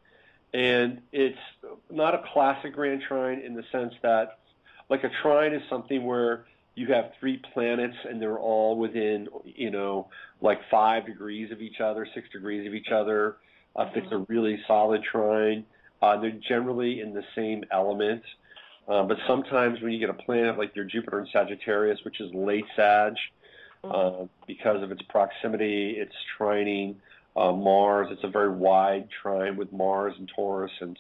And it's not a classic grand trine in the sense that, like, a trine is something where you have 3 planets and they're all within, like 5 degrees of each other, 6 degrees of each other. If it's a really solid trine, they're generally in the same element. But sometimes when you get a planet like your Jupiter in Sagittarius, which is late Sag, because of its proximity, it's trining Mars. It's a very wide trine with Mars and Taurus, and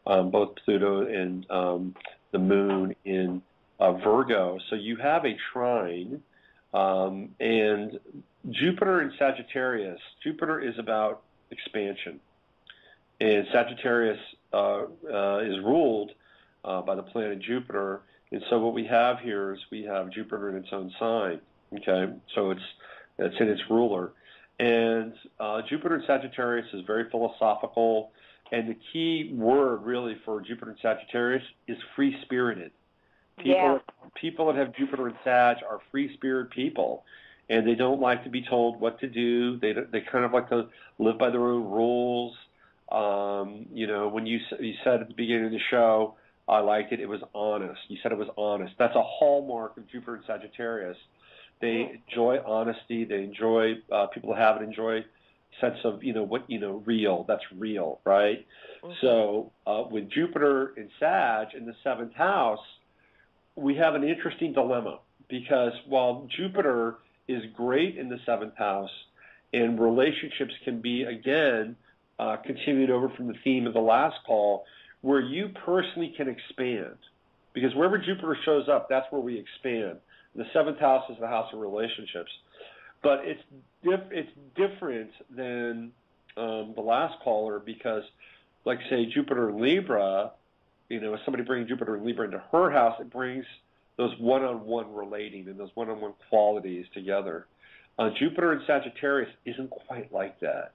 both Pluto and the moon in Virgo. So you have a trine, and Jupiter in Sagittarius. Jupiter is about expansion, and Sagittarius is ruled by the planet Jupiter. And so what we have here is we have Jupiter in its own sign. Okay, so it's in its ruler, and Jupiter in Sagittarius is very philosophical. And the key word really for Jupiter in Sagittarius is free-spirited. People that have Jupiter in Sag are free-spirited people, and they don't like to be told what to do. They kind of like to live by their own rules. You know, when you said at the beginning of the show, I liked it. It was honest. You said it was honest. That's a hallmark of Jupiter in Sagittarius. They enjoy honesty. They enjoy people that have it enjoy sense of real. That's real, right? Mm-hmm. So with Jupiter in Sag in the 7th house, we have an interesting dilemma, because while Jupiter is great in the 7th house, and relationships can be, again, continued over from the theme of the last call, where you personally can expand, because wherever Jupiter shows up, that's where we expand. The 7th house is the house of relationships, but it's different than the last caller, because, like, say, Jupiter in Libra, somebody bringing Jupiter in Libra into her house, it brings those one-on-one relating and those one-on-one qualities together. Jupiter in Sagittarius isn't quite like that.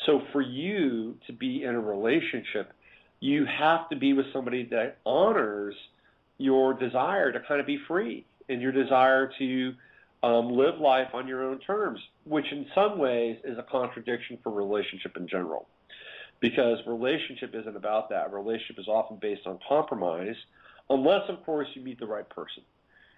So for you to be in a relationship, you have to be with somebody that honors your desire to kind of be free and your desire to live life on your own terms, which in some ways is a contradiction for relationship in general. Because relationship isn't about that. Relationship is often based on compromise, unless, of course, you meet the right person.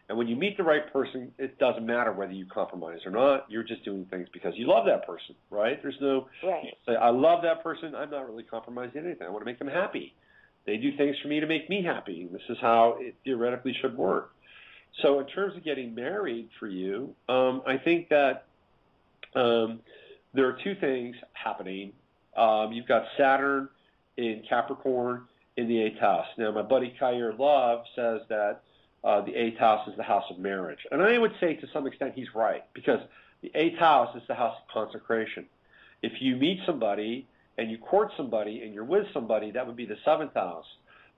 And when you meet the right person, it doesn't matter whether you compromise or not. You're just doing things because you love that person, right? There's no, right. Say, I love that person. I'm not really compromising anything. I want to make them happy. They do things for me to make me happy. This is how it theoretically should work. So in terms of getting married for you, I think that there are two things happening. You've got Saturn in Capricorn in the 8th house. Now, my buddy Kyer Love says that the 8th house is the house of marriage. And I would say to some extent he's right, because the 8th house is the house of consecration. If you meet somebody and you court somebody and you're with somebody, that would be the 7th house.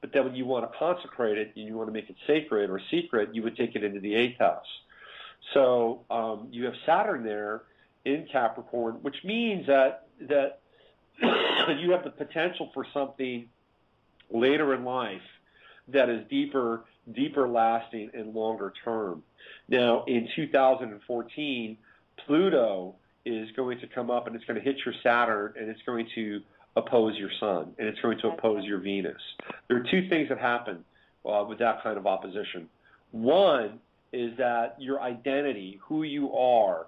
But then when you want to consecrate it and you want to make it sacred or secret, you would take it into the 8th house. So you have Saturn there in Capricorn, which means that you have the potential for something later in life that is deeper lasting and longer term. Now, in 2014, Pluto is going to come up and it's going to hit your Saturn, and it's going to oppose your Sun, and it's going to oppose your Venus. There are two things that happen with that kind of opposition. One is that your identity, who you are,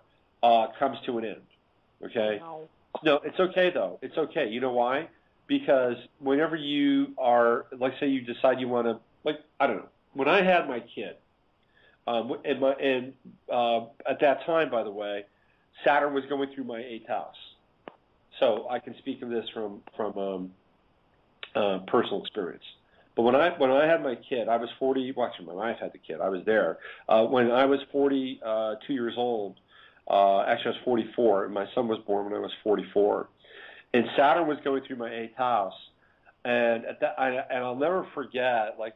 comes to an end. Okay? No, it's okay, though. It's okay. You know why? Because whenever you are, like, say you decide you want to, like, I don't know. When I had my kid, at that time, by the way, Saturn was going through my 8th house. So I can speak of this from personal experience. But when I had my kid, I was 40. Well, actually, my wife had the kid. I was there. When I was 42 years old, actually I was 44, and my son was born when I was 44. And Saturn was going through my 8th house. And I'll never forget, like,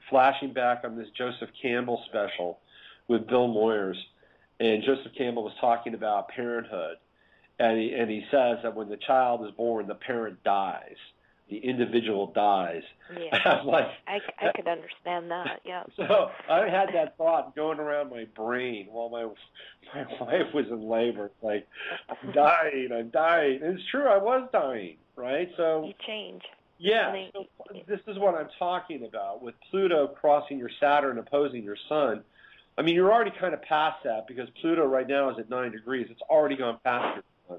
flashing back on this Joseph Campbell special with Bill Moyers. And Joseph Campbell was talking about parenthood. And he says that when the child is born, the parent dies. The individual dies. Yeah, I'm like, I could understand that, yeah. So I had that thought going around my brain while my wife was in labor. Like, I'm dying. And it's true, I was dying, right? So you change. Yeah, so this is what I'm talking about. With Pluto crossing your Saturn, opposing your Sun, I mean, you're already kind of past that, because Pluto right now is at 9 degrees. It's already gone past your Sun.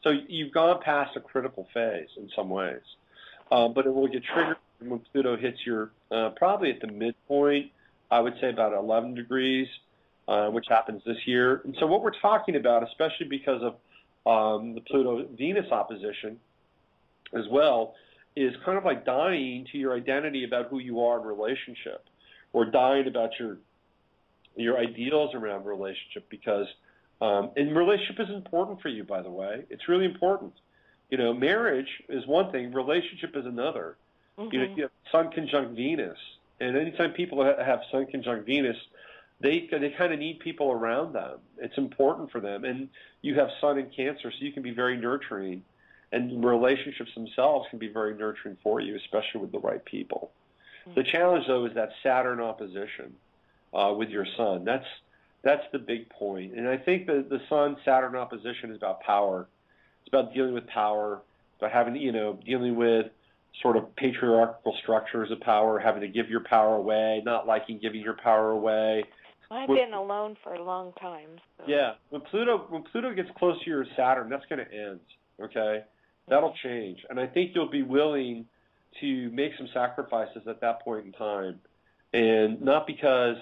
So you've gone past a critical phase in some ways. But it will get triggered when Pluto hits your, probably at the midpoint, I would say about 11 degrees, which happens this year. And so what we're talking about, especially because of the Pluto-Venus opposition as well, is kind of like dying to your identity about who you are in relationship, or dying about your ideals around relationship, because and relationship is important for you, by the way. It's really important. You know, marriage is one thing, relationship is another. Mm-hmm. You know, you have Sun conjunct Venus, and anytime people have Sun conjunct Venus, they kind of need people around them. It's important for them, and you have Sun in Cancer, so you can be very nurturing, and relationships themselves can be very nurturing for you, especially with the right people. Mm-hmm. The challenge, though, is that Saturn opposition with your Sun. That's the big point, and I think that the Sun-Saturn opposition is about power. It's about dealing with power, about having, dealing with sort of patriarchal structures of power, having to give your power away, not liking giving your power away. I've been alone for a long time. So. Yeah, when Pluto gets close to your Saturn, that's going to end. Okay, that'll change, and I think you'll be willing to make some sacrifices at that point in time, and not because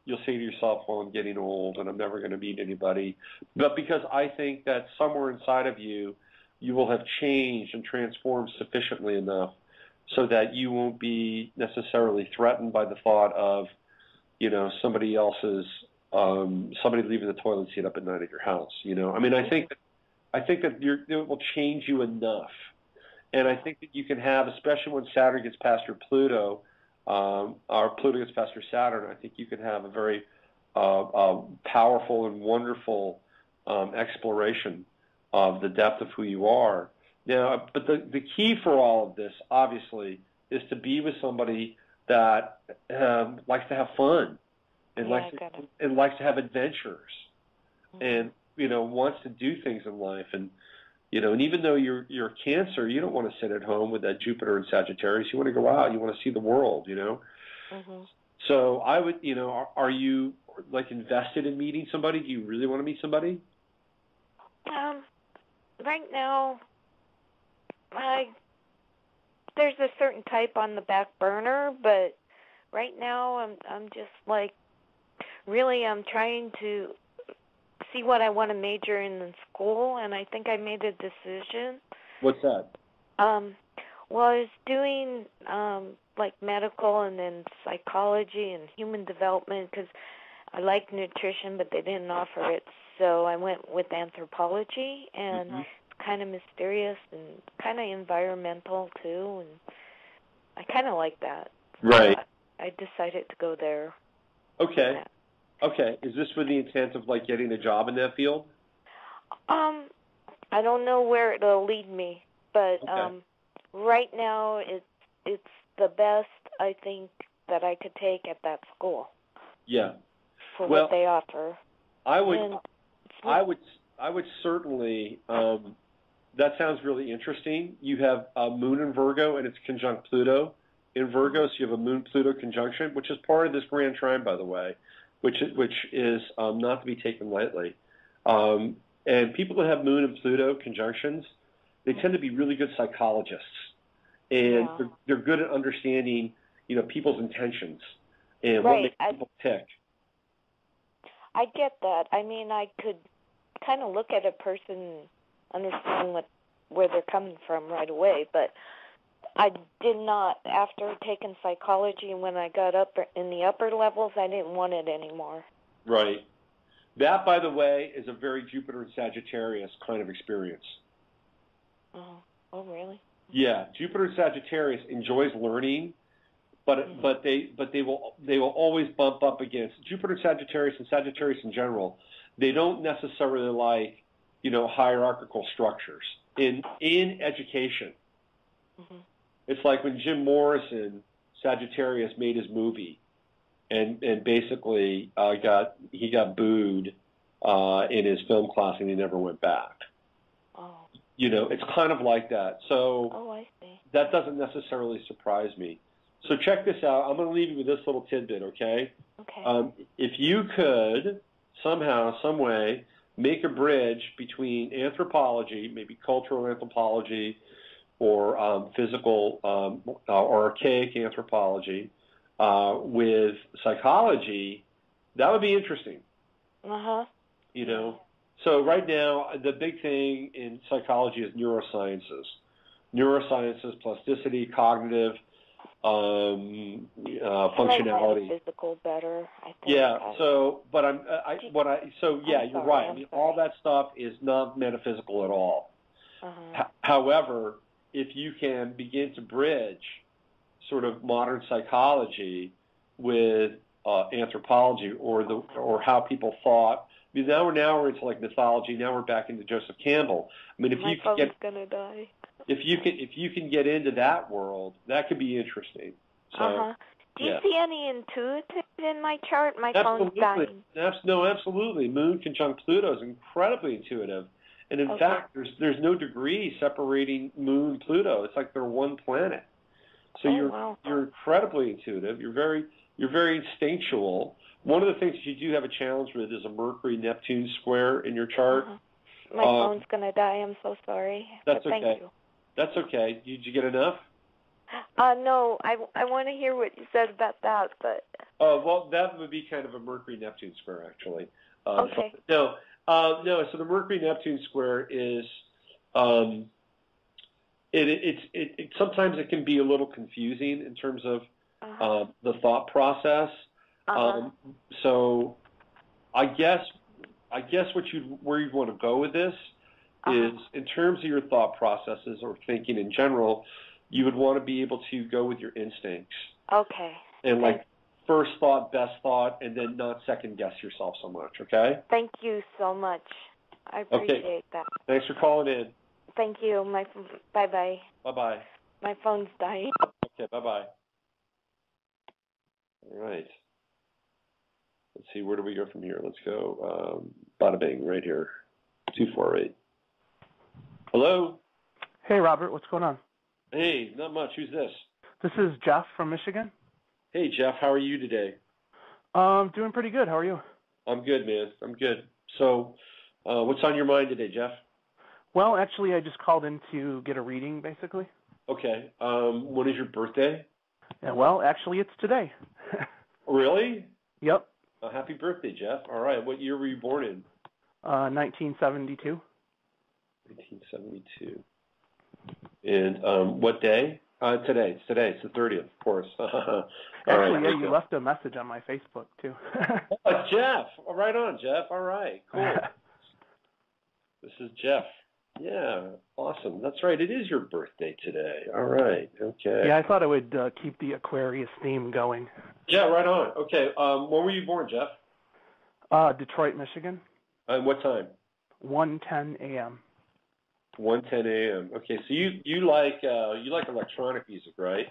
you'll say to yourself, well, I'm getting old and I'm never going to meet anybody, but because I think that somewhere inside of you, you will have changed and transformed sufficiently enough so that you won't be necessarily threatened by the thought of, somebody else's, somebody leaving the toilet seat up at night at your house. I mean, I think that it will change you enough. And I think that you can have, especially when Saturn gets past your Pluto, or Pluto gets past your Saturn, I think you can have a very powerful and wonderful exploration of the depth of who you are. Now, but the key for all of this, obviously, is to be with somebody that likes to have fun and likes to have adventures, and wants to do things in life. And and even though you're Cancer, you don't want to sit at home with that Jupiter and Sagittarius. You want to go out. You want to see the world. Mm-hmm. So I would, are you like invested in meeting somebody? Do you really want to meet somebody? Right now, there's a certain type on the back burner, but right now I'm just like, really, I'm trying to see what I want to major in school, and I think I made a decision. What's that? Well, I was doing like medical and then psychology and human development because I like nutrition, but they didn't offer it. So I went with anthropology, and it's kind of mysterious and kind of environmental too, and I kind of like that. Right. So I decided to go there. Okay. Okay. Is this with the intent of like getting a job in that field? I don't know where it'll lead me, but right now it's the best I think that I could take at that school. Yeah. For what they offer. I would certainly. That sounds really interesting. You have a Moon in Virgo, and it's conjunct Pluto in Virgo, so you have a Moon-Pluto conjunction, which is part of this grand trine, by the way, which is not to be taken lightly. And people that have Moon and Pluto conjunctions, they tend to be really good psychologists, and they're good at understanding, people's intentions and what makes people tick. I get that. I mean, I could kind of look at a person, understand where they're coming from right away, but I did not, after taking psychology, and when I got up in the upper levels, I didn't want it anymore. Right. That, by the way, is a very Jupiter and Sagittarius kind of experience. Oh, really? Yeah, Jupiter and Sagittarius enjoys learning, but they will always bump up against Jupiter and Sagittarius in general. They don't necessarily like hierarchical structures in education. Mm-hmm. It's like when Jim Morrison, Sagittarius, made his movie, and basically he got booed in his film class, and he never went back. Oh. It's kind of like that. So I see. That doesn't necessarily surprise me. So check this out. I'm going to leave you with this little tidbit, okay? Okay. If you could somehow, some way, make a bridge between anthropology, maybe cultural anthropology, or physical or archaic anthropology, with psychology, that would be interesting. So right now, the big thing in psychology is neurosciences. neurosciences, plasticity, cognitive, functionality. I like physical better, I think. Yeah. So, but you're right. I mean, all that stuff is not metaphysical at all. However, if you can begin to bridge sort of modern psychology with anthropology or how people thought. I mean, now we're into like mythology. Now we're back into Joseph Campbell. I mean, My phone's gonna die. If you can get into that world, that could be interesting. So, Do you see any intuitive in my chart? My phone's dying. Absolutely. Moon conjunct Pluto is incredibly intuitive, and in fact, there's no degree separating Moon and Pluto. It's like they're one planet. So you're incredibly intuitive. You're very instinctual. One of the things that you do have a challenge with is a Mercury-Neptune square in your chart. My phone's going to die. I'm so sorry. That's Thank okay. you. That's okay. Did you get enough? No, I want to hear what you said about that. But well, that would be kind of a Mercury-Neptune square, actually. Okay. No. So the Mercury-Neptune square is sometimes it can be a little confusing in terms of the thought process. So I guess where you want to go with this is in terms of your thought processes or thinking in general, you would want to be able to go with your instincts. Okay. And like first thought, best thought, and then not second guess yourself so much, okay? Thank you so much. I appreciate that. Thanks for calling in. Thank you. Bye-bye. Bye-bye. My phone's dying. Okay, bye-bye. All right. Let's see, where do we go from here? Let's go bada bing, right here, 248. Hello? Hey, Robert, what's going on? Hey, not much. Who's this? This is Jeff from Michigan. Hey, Jeff, how are you today? Doing pretty good. How are you? I'm good, man. I'm good. So what's on your mind today, Jeff? Well, actually, I just called in to get a reading, basically. Okay. When is your birthday? Yeah, well, actually, it's today. Really? Yep. Happy birthday, Jeff. All right. What year were you born in? 1972. 1972. And what day? Today. It's today. It's the 30th, of course. Actually, you left a message on my Facebook, too. Oh, Jeff. Right on, Jeff. All right. Cool. This is Jeff. Yeah, awesome. That's right. It is your birthday today. All right. Okay. Yeah, I thought I would keep the Aquarius theme going. Yeah, right on. Okay. When were you born, Jeff? Detroit, Michigan. And what time? 1:10 a.m. 1:10 a.m. Okay, so you like electronic music, right?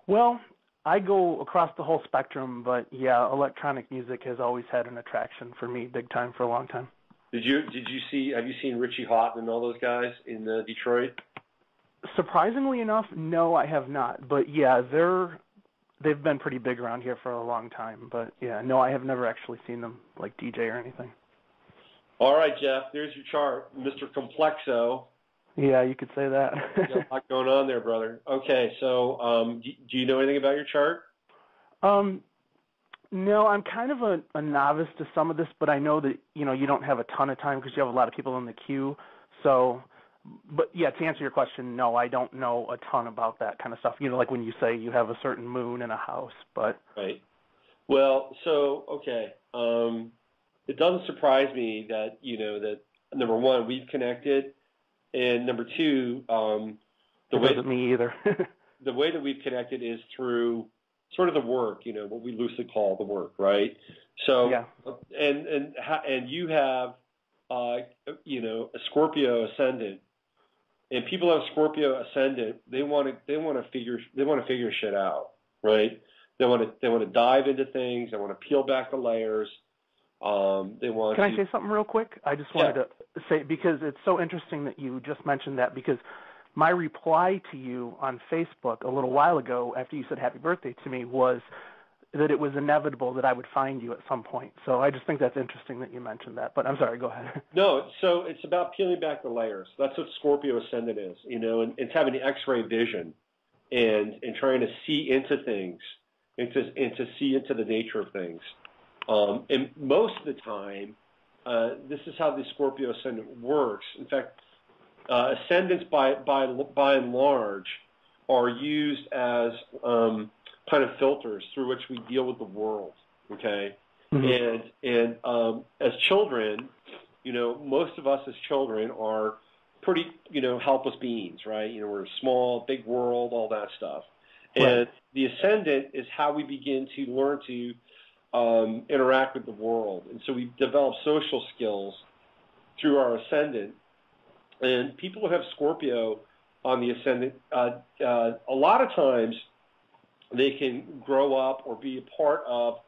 Well, I go across the whole spectrum, but yeah, electronic music has always had an attraction for me, big time, for a long time. Have you seen Richie Hawtin and all those guys in Detroit? Surprisingly enough, no, I have not. But yeah, they've been pretty big around here for a long time. But yeah, no, I have never actually seen them like DJ or anything. All right, Jeff, there's your chart, Mr. Complexo. Yeah, you could say that. There's a lot going on there, brother. Okay, so do you know anything about your chart? No, I'm kind of a novice to some of this, but I know that, you don't have a ton of time because you have a lot of people in the queue. So, but yeah, to answer your question, no, I don't know a ton about that kind of stuff. Like when you say you have a certain moon in a house, but. Right. Well, so, okay. It doesn't surprise me that, that number one, we've connected, and number two, me either. The way that we've connected is through sort of the work, what we loosely call the work, right? So, yeah. And you have, a Scorpio ascendant, and people have Scorpio ascendant. They want to figure shit out, right? They want to dive into things. They want to peel back the layers. Can I say something real quick? I just wanted to say, because it's so interesting that you just mentioned that, because my reply to you on Facebook a little while ago after you said happy birthday to me was that it was inevitable that I would find you at some point. So I just think that's interesting that you mentioned that. But I'm sorry, go ahead. No, so it's about peeling back the layers. That's what Scorpio ascendant is, and it's having the X-ray vision and trying to see into things and to see into the nature of things. And most of the time, this is how the Scorpio ascendant works. In fact, ascendants by and large are used as kind of filters through which we deal with the world. Okay, and as children, most of us as children are pretty, helpless beings, right? We're small, big world, all that stuff. And the ascendant is how we begin to learn to interact with the world. And so we develop social skills through our ascendant. And people who have Scorpio on the ascendant, a lot of times they can grow up or be a part of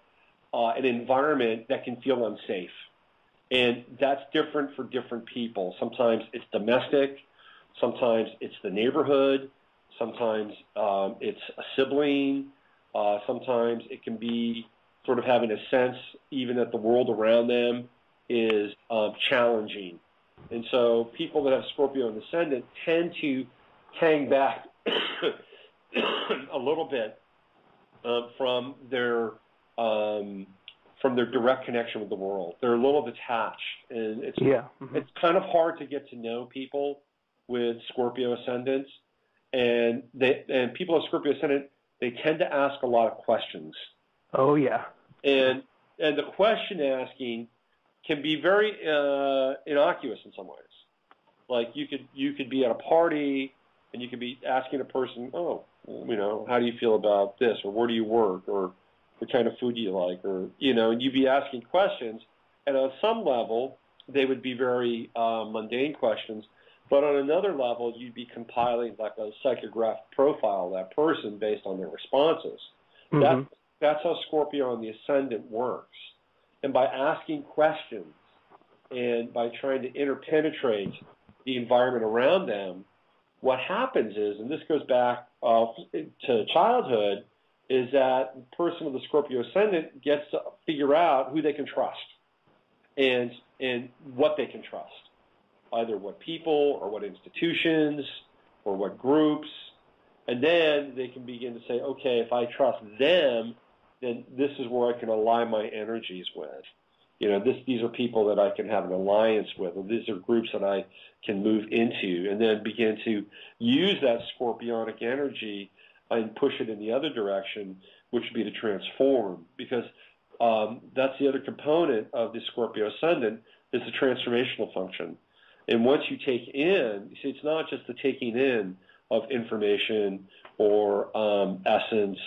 an environment that can feel unsafe. And that's different for different people. Sometimes it's domestic. Sometimes it's the neighborhood. Sometimes it's a sibling. Sometimes it can be sort of having a sense even that the world around them is challenging. And so people that have Scorpio in the ascendant tend to hang back a little bit from their direct connection with the world. They're a little detached, and it's kind of hard to get to know people with Scorpio ascendants. And people with Scorpio ascendant, they tend to ask a lot of questions. Oh yeah. And the question asking can be very innocuous in some ways. Like you could be at a party and you could be asking a person, how do you feel about this, or where do you work, or what kind of food do you like, or and you'd be asking questions, and on some level they would be very mundane questions, but on another level you'd be compiling like a psychographic profile of that person based on their responses. That's how Scorpio on the ascendant works. And by asking questions and by trying to interpenetrate the environment around them, what happens is, and this goes back to childhood, is that the person with the Scorpio ascendant gets to figure out who they can trust and what they can trust, either what people or what institutions or what groups. And then they can begin to say, okay, if I trust them, then this is where I can align my energies with. These are people that I can have an alliance with, or these are groups that I can move into, and then begin to use that scorpionic energy and push it in the other direction, which would be to transform, because that's the other component of the Scorpio ascendant is the transformational function. And once you take in, you see, it's not just the taking in of information or essence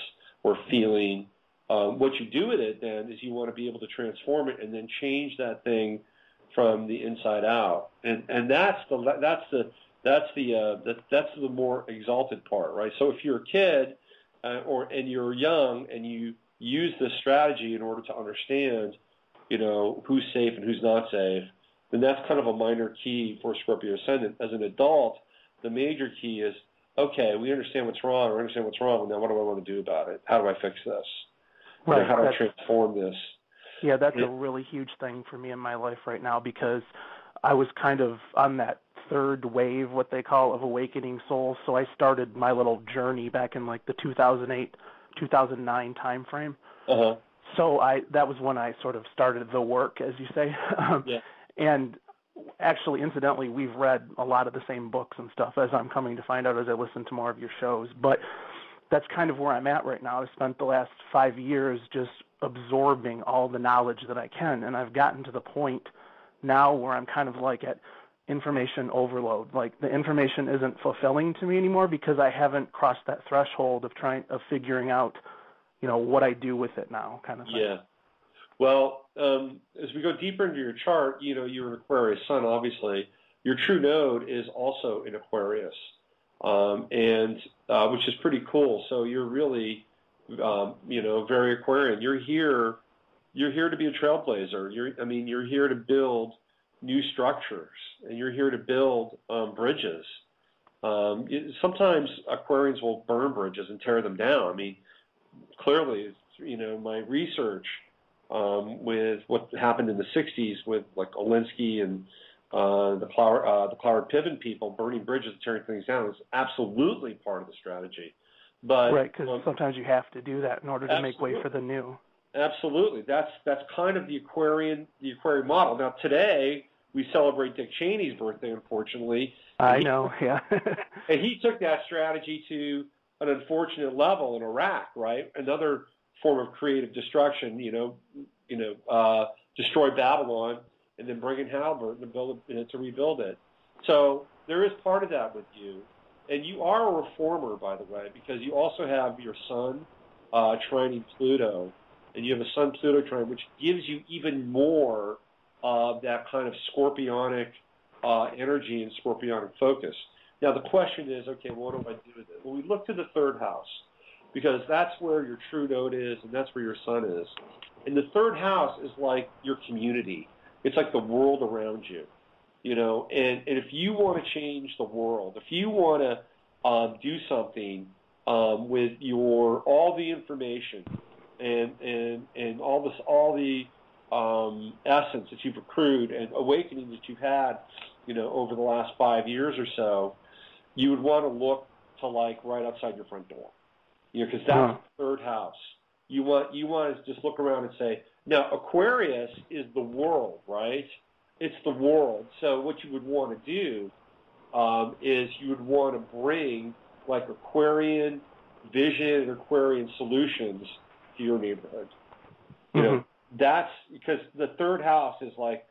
or feeling. What you do with it then is you want to be able to transform it and then change that thing from the inside out, and that's the more exalted part, right? So if you're a kid and you're young and you use this strategy in order to understand, who's safe and who's not safe, then that's kind of a minor key for Scorpio ascendant. As an adult, the major key is, okay, we understand what's wrong, now what do I want to do about it? How do I fix this? Right. How do I transform this? Yeah, that's a really huge thing for me in my life right now, because I was kind of on that third wave, what they call, of awakening souls. So I started my little journey back in like the 2008, 2009 time frame. So that was when I sort of started the work, as you say. And actually, incidentally, we've read a lot of the same books and stuff, as I'm coming to find out as I listen to more of your shows. But that's kind of where I'm at right now. I've spent the last 5 years just absorbing all the knowledge that I can, and I've gotten to the point now where I'm kind of like at information overload. Like the information isn't fulfilling to me anymore because I haven't crossed that threshold of figuring out, what I do with it now, kind of thing. Yeah. Well, as we go deeper into your chart, you're an Aquarius sun, obviously. Your true node is also in Aquarius, and which is pretty cool. So you're really, very Aquarian. You're here to be a trailblazer. You're here to build new structures, and you're here to build bridges. Sometimes Aquarians will burn bridges and tear them down. I mean, clearly, my research with what happened in the 60s with like Olinsky and the Cloward Piven people burning bridges and tearing things down is absolutely part of the strategy. But right, because sometimes you have to do that in order to make way for the new. Absolutely, that's kind of the Aquarian model. Now today we celebrate Dick Cheney's birthday, unfortunately, I know, yeah. And he took that strategy to an unfortunate level in Iraq, right? Another form of creative destruction, destroy Babylon and then bring in Halliburton to build it, to rebuild it. So there is part of that with you. And you are a reformer, by the way, because you also have your sun trining Pluto, and you have a sun Pluto trine, which gives you even more of that kind of scorpionic energy and scorpionic focus. Now the question is, okay, what do I do with it? Well, we look to the third house, because that's where your true node is, and that's where your sun is. And the third house is like your community. It's like the world around you, And if you want to change the world, if you want to do something with all the information and all the essence that you've accrued and awakening that you've had, over the last 5 years or so, you would want to look to like right outside your front door, because that's the third house. You want to just look around and say, now Aquarius is the world, right? It's the world. So what you would want to do is you would want to bring like Aquarian vision and Aquarian solutions to your neighborhood. That's because the third house is like,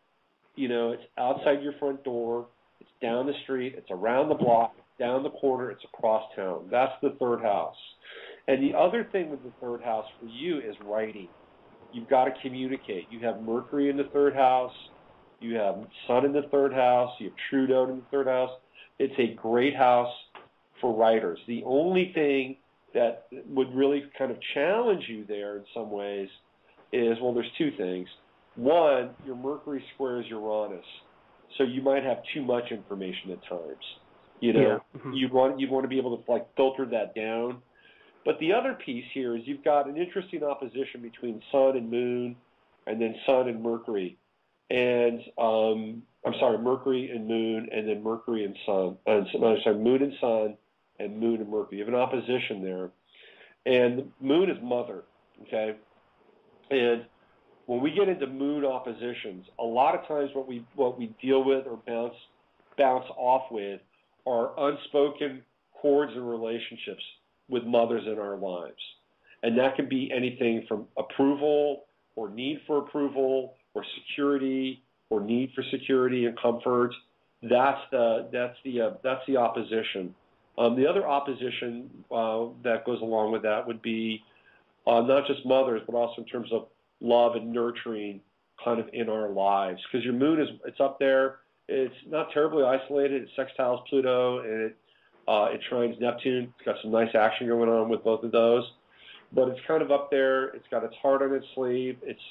it's outside your front door, it's down the street, it's around the block, it's down the corner, it's across town. That's the third house. And the other thing with the third house for you is writing. You've got to communicate. You have Mercury in the third house, you have Sun in the third house, you have True Node in the third house. It's a great house for writers. The only thing that would really kind of challenge you there in some ways is, well, there's two things. One, your Mercury squares Uranus, so you might have too much information at times. You want to be able to like filter that down. But the other piece here is you've got an interesting opposition between Sun and Moon, and then Sun and Mercury, and Mercury and Moon, and then Mercury and Sun. Moon and Sun, and Moon and Mercury. You have an opposition there, and the Moon is Mother. Okay, and when we get into moon oppositions, a lot of times what we deal with or bounce off with are unspoken chords and relationships with mothers in our lives. And that can be anything from approval or need for approval or security or need for security and comfort. That's the opposition. The other opposition that goes along with that would be not just mothers, but also in terms of love and nurturing kind of in our lives. Because your moon it's up there. It's not terribly isolated. It sextiles Pluto, and it trines Neptune. It's got some nice action going on with both of those. But it's kind of up there. It's got its heart on its sleeve. It's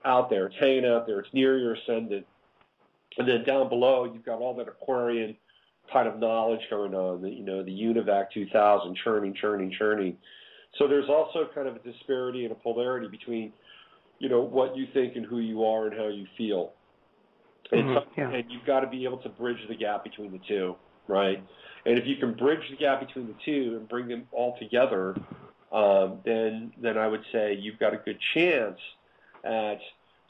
out there. It's hanging out there. It's near your ascendant. And then down below, you've got all that Aquarian kind of knowledge going on. The UNIVAC 2000, churning. So there's also kind of a disparity and a polarity between, what you think and who you are and how you feel. And you've got to be able to bridge the gap between the two, right? And if you can bridge the gap between the two and bring them all together, then I would say you've got a good chance at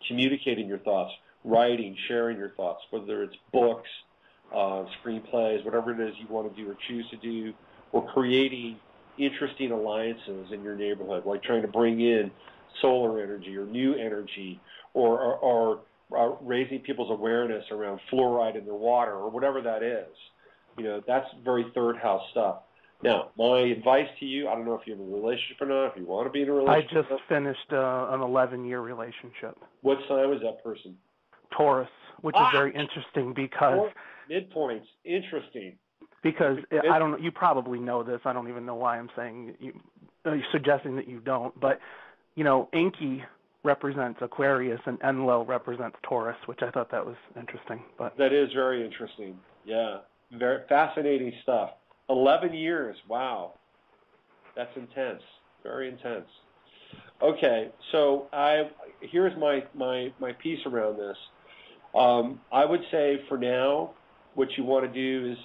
communicating your thoughts, writing, sharing your thoughts, whether it's books, screenplays, whatever it is you want to do or choose to do, or creating interesting alliances in your neighborhood, like trying to bring in solar energy or new energy, or raising people's awareness around fluoride in their water, or whatever that is. That's very third house stuff. Now, my advice to you, I don't know if you have a relationship or not, if you want to be in a relationship. I just finished an 11-year relationship. What sign was that person? Taurus, which is very interesting because... Midpoints, interesting. Because I don't know, you probably know this. I don't even know why I'm saying you're suggesting that you don't. But Enki represents Aquarius and Enlil represents Taurus, which I thought that was interesting. But that is very interesting. Yeah, very fascinating stuff. 11 years. Wow, that's intense. Very intense. Okay, so here's my piece around this. I would say for now, what you want to do is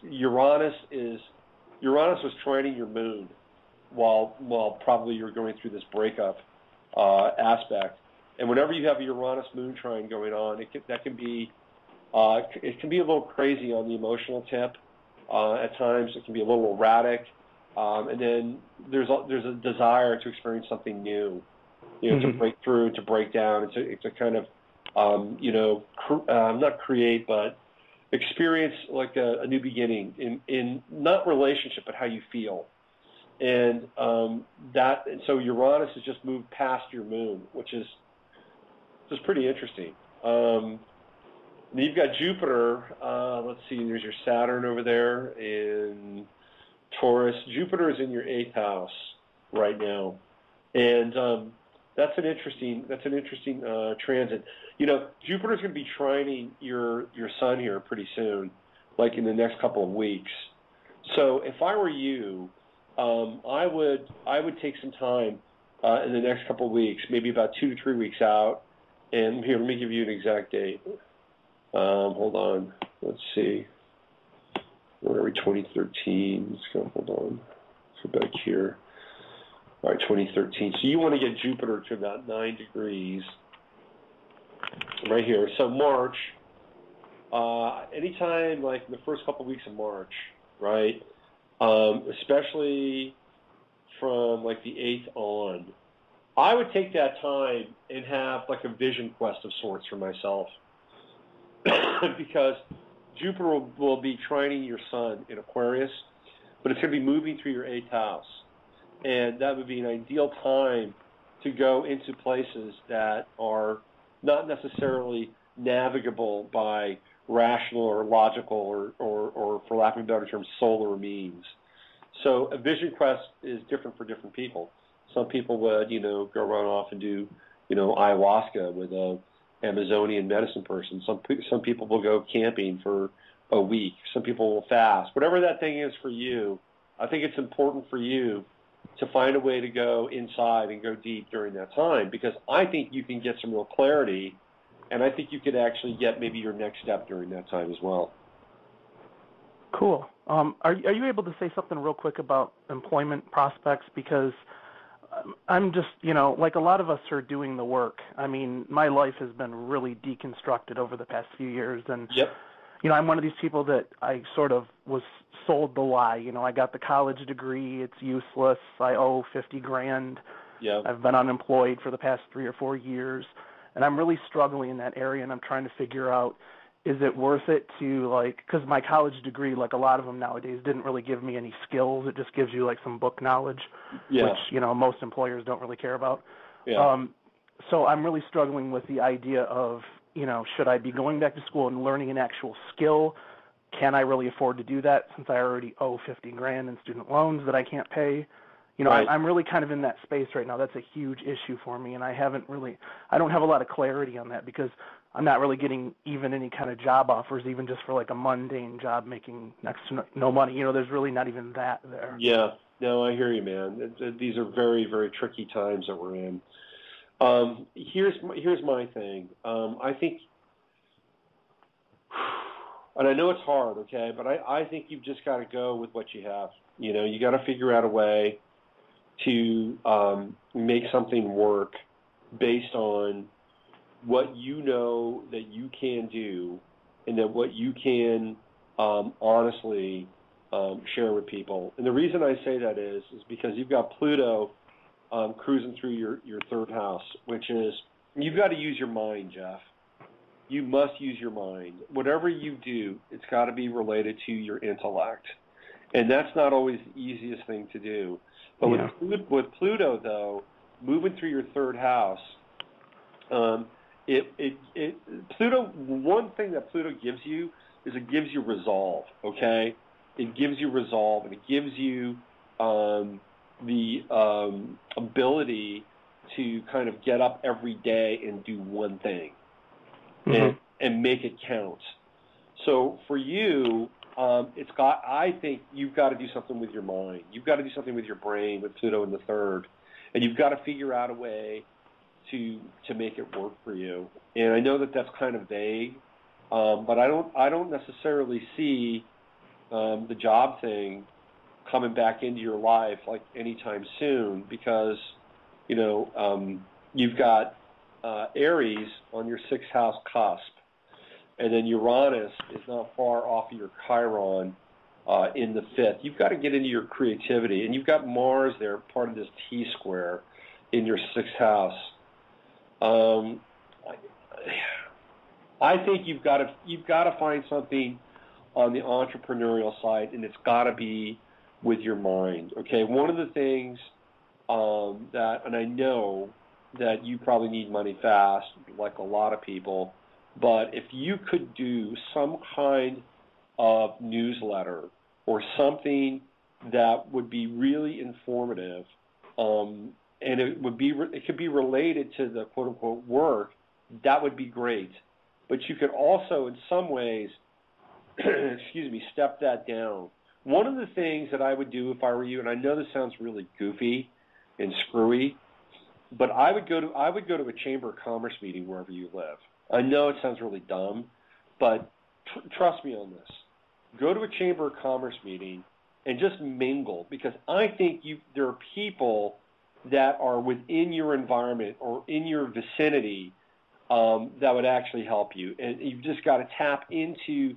Uranus was trining your moon while probably you're going through this breakup aspect. And whenever you have a Uranus moon trine going on, that can be It can be a little crazy on the emotional tip. At times, it can be a little erratic, and then there's a desire to experience something new, to break through, to break down, and to kind of, not create, but experience like a new beginning in not relationship, but how you feel. And so Uranus has just moved past your moon, which is just pretty interesting. And you've got Jupiter. Let's see, there's your Saturn over there in Taurus. Jupiter is in your 8th house right now, and that's an interesting transit. Jupiter's going to be trining your Sun here pretty soon, like in the next couple of weeks. So if I were you, I would take some time in the next couple of weeks, maybe about 2 to 3 weeks out. And here, let me give you an exact date. Hold on. Let's see. Where are we? 2013. Let's go. Hold on. So back here. All right, 2013. So you want to get Jupiter to about 9 degrees. Right here. So March. Anytime like in the first couple of weeks of March, right? Especially from like the 8th on, I would take that time and have like a vision quest of sorts for myself, because Jupiter will be trining your Sun in Aquarius, but it's going to be moving through your 8th house, and that would be an ideal time to go into places that are not necessarily navigable by rational or logical or for lack of a better term, solar means. So a vision quest is different for different people. Some people would, go run off and do, ayahuasca with a Amazonian medicine person. Some people will go camping for a week. Some people will fast. Whatever that thing is for you, I think it's important for you to find a way to go inside and go deep during that time, because I think you can get some real clarity, and I think you could actually get maybe your next step during that time as well. Cool. Are you able to say something real quick about employment prospects? Because I'm just, like a lot of us are doing the work. I mean, my life has been really deconstructed over the past few years. And, yep. I'm one of these people that I sort of was sold the lie. I got the college degree. It's useless. I owe $50,000. Yeah. I've been unemployed for the past 3 or 4 years. And I'm really struggling in that area, and I'm trying to figure out, is it worth it to, because my college degree, like a lot of them nowadays, didn't really give me any skills. It just gives you, some book knowledge, yeah. which, most employers don't really care about. Yeah. So I'm really struggling with the idea of, should I be going back to school and learning an actual skill? Can I really afford to do that since I already owe $50,000 in student loans that I can't pay? Right. I'm really kind of in that space right now. That's a huge issue for me, and I don't have a lot of clarity on that, because I'm not really getting even any kind of job offers, even just for a mundane job making next to no money. There's really not even that there. Yeah. No, I hear you, man. These are very, very tricky times that we're in. Here's my thing. I think, and I know it's hard, okay, but I think you've just got to go with what you have. You got to figure out a way to make something work based on what you know that you can do, and that what you can honestly share with people. And the reason I say that is because you've got Pluto cruising through your 3rd house, which is, you've got to use your mind, Jeff. You must use your mind. Whatever you do, it's got to be related to your intellect. And that's not always the easiest thing to do. But yeah. with Pluto, though, moving through your 3rd house, Pluto, one thing that Pluto gives you is it gives you resolve, okay? It gives you resolve, and it gives you the ability to kind of get up every day and do one thing, and make it count. So for you, I think you've got to do something with your mind. You've got to do something with your brain with Pluto in the 3rd, and you've got to figure out a way to make it work for you. And I know that that's kind of vague, but I don't necessarily see the job thing coming back into your life anytime soon, because you've got Aries on your 6th house cusp, and then Uranus is not far off of your Chiron in the 5th. You've got to get into your creativity, and you've got Mars there, part of this T-square in your 6th house. I think you've got to find something on the entrepreneurial side, and it's got to be with your mind. Okay, one of the things and I know that you probably need money fast, like a lot of people, but if you could do some kind of newsletter or something that would be really informative, and it could be related to the quote unquote work, that would be great. But you could also, in some ways, step that down. One of the things that I would do if I were you, and I know this sounds really goofy and screwy, but I would go to a Chamber of Commerce meeting wherever you live. I know it sounds really dumb, but trust me on this. Go to a Chamber of Commerce meeting and just mingle, because I think there are people that are within your environment or in your vicinity that would actually help you. And you've just got to tap into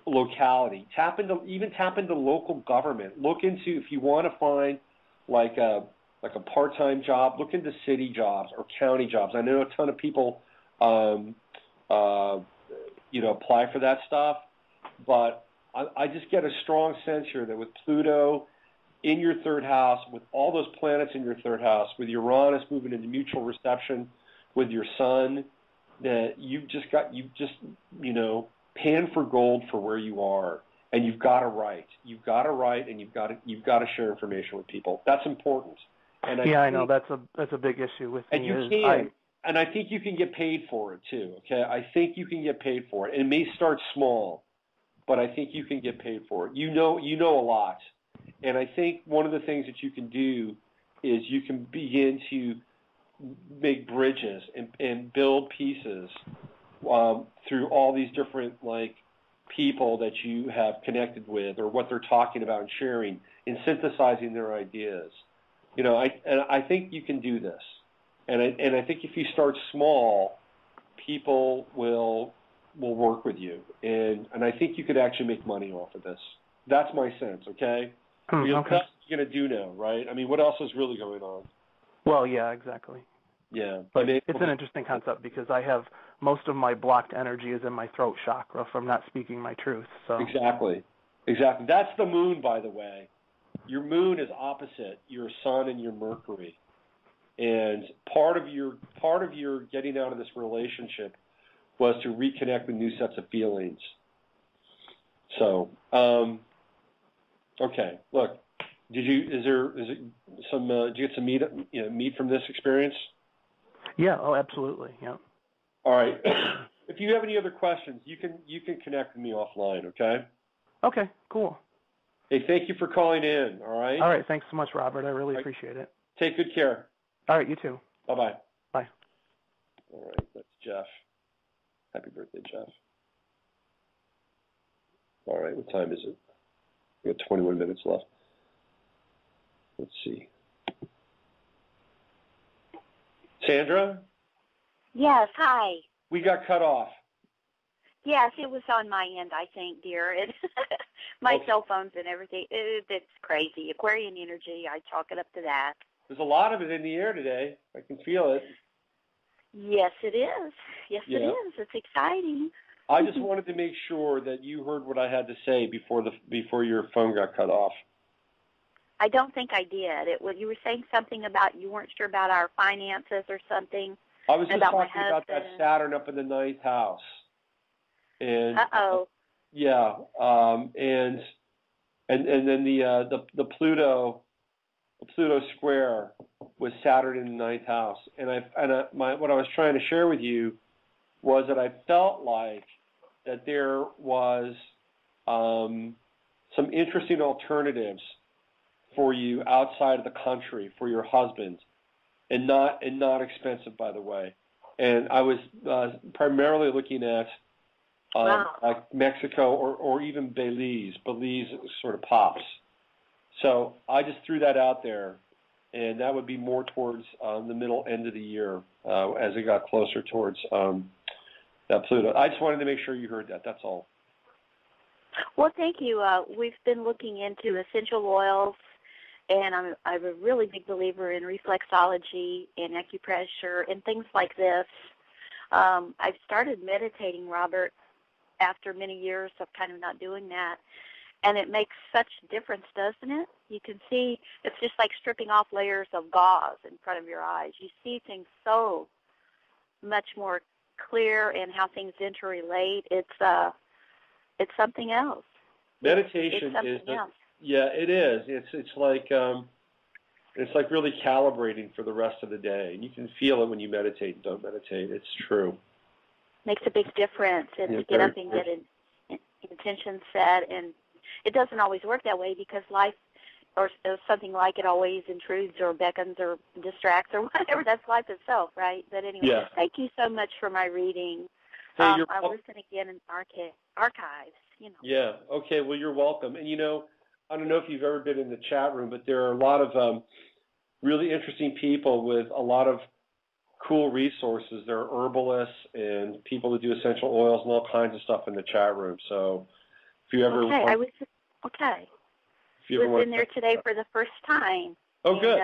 locality, tap into local government. Look into, if you want to find like a part-time job, look into city jobs or county jobs. I know a ton of people apply for that stuff, but I just get a strong sense here that with Pluto in your 3rd house, with all those planets in your 3rd house, with Uranus moving into mutual reception with your Sun, that you've just pan for gold for where you are, and you've got to write. You've got to write, and you've got to share information with people. That's important. And I know that's a big issue with me. And you can, and I think you can get paid for it too. Okay, I think you can get paid for it. It may start small, but I think you can get paid for it. You know a lot, and I think one of the things that you can do is you can begin to make bridges and build pieces through all these different people that you have connected with, or what they're talking about and sharing, and synthesizing their ideas. I think you can do this, and I think if you start small, people will work with you, and I think you could actually make money off of this. That's my sense. Okay. Okay. What else are you gonna do now, right? I mean, what else is really going on? Well, yeah, exactly. Yeah, but it's an interesting concept because I have most of my blocked energy is in my throat chakra from not speaking my truth. So exactly. That's the moon, by the way. Your moon is opposite your Sun and your Mercury, and part of your getting out of this relationship was to reconnect with new sets of feelings. So, okay. Look, did you get some meat from this experience? Yeah. Oh, absolutely. Yeah. All right. If you have any other questions, you can connect with me offline. Okay. Okay. Cool. Hey, thank you for calling in. All right. All right. Thanks so much, Robert. I really appreciate it. Take good care. All right. You too. Bye-bye. Bye. All right. That's Jeff. Happy birthday, Jeff. All right. What time is it? We got 21 minutes left. Let's see. Sandra? Yes, hi. We got cut off. Yes, it was on my end, I think, dear. My cell phones and everything. It's crazy. Aquarian energy, I chalk it up to that. There's a lot of it in the air today. I can feel it. Yes, it is. Yes, it is. It's exciting. I just wanted to make sure that you heard what I had to say before your phone got cut off. I don't think I did. You were saying something about you weren't sure about our finances or something. I was just talking about that Saturn up in the 9th house. And yeah, and then the Pluto square was Saturn in the 9th house. And what I was trying to share with you was that I felt like that there was some interesting alternatives for you outside of the country for your husband, and not expensive, by the way. And I was primarily looking at like Mexico or even Belize. Belize sort of pops. So I just threw that out there, and that would be more towards the middle end of the year as it got closer towards Pluto. I just wanted to make sure you heard that. That's all. Well, thank you. We've been looking into essential oils, and I'm a really big believer in reflexology and acupressure and things like this. I've started meditating, Robert, after many years of kind of not doing that, and it makes such a difference, doesn't it? You can see it's just like stripping off layers of gauze in front of your eyes. You see things so much more clear and how things interrelate. It's something else. Meditation it's something else. Yeah, it is. It's like really calibrating for the rest of the day. And you can feel it when you meditate and don't meditate. It's true. Makes a big difference. And to get up and get an intention set, and it doesn't always work that way because life or something like it always intrudes or beckons or distracts or whatever. That's life itself, right? But anyway, Thank you so much for my reading. Hey, I'll listen again in archives. Yeah. Okay. Well, you're welcome. And I don't know if you've ever been in the chat room, but there are a lot of really interesting people with a lot of cool resources. There are herbalists and people that do essential oils and all kinds of stuff in the chat room. So if you ever I was in there today for the first time. Oh, good.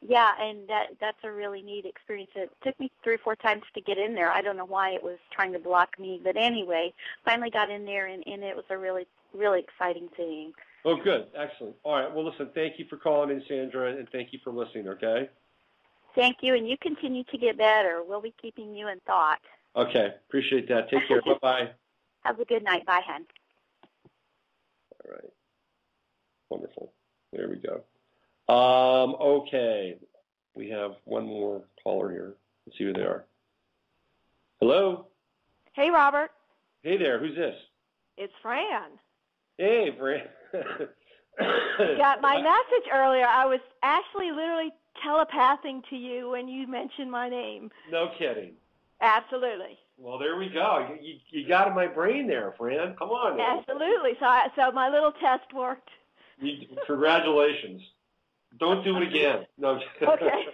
And that's a really neat experience. It took me 3 or 4 times to get in there. I don't know why it was trying to block me, but anyway, finally got in there, and it was a really, really exciting thing. Oh, good. Excellent. All right. Well, listen, thank you for calling in, Sandra, and thank you for listening, okay? Thank you, and you continue to get better. We'll be keeping you in thought. Okay. Appreciate that. Take care. Bye-bye. Have a good night. Bye, hon. All right. Wonderful. There we go. Okay. We have one more caller here. Let's see who they are. Hello? Hey, Robert. Hey there. Who's this? It's Fran. Hey, Fran. You got my message earlier. I was actually literally telepathing to you when you mentioned my name. No kidding. Absolutely. Well, there we go. You got in my brain there, Fran. Come on. Man. Absolutely. So my little test worked. Congratulations. Don't do it again. No. Okay.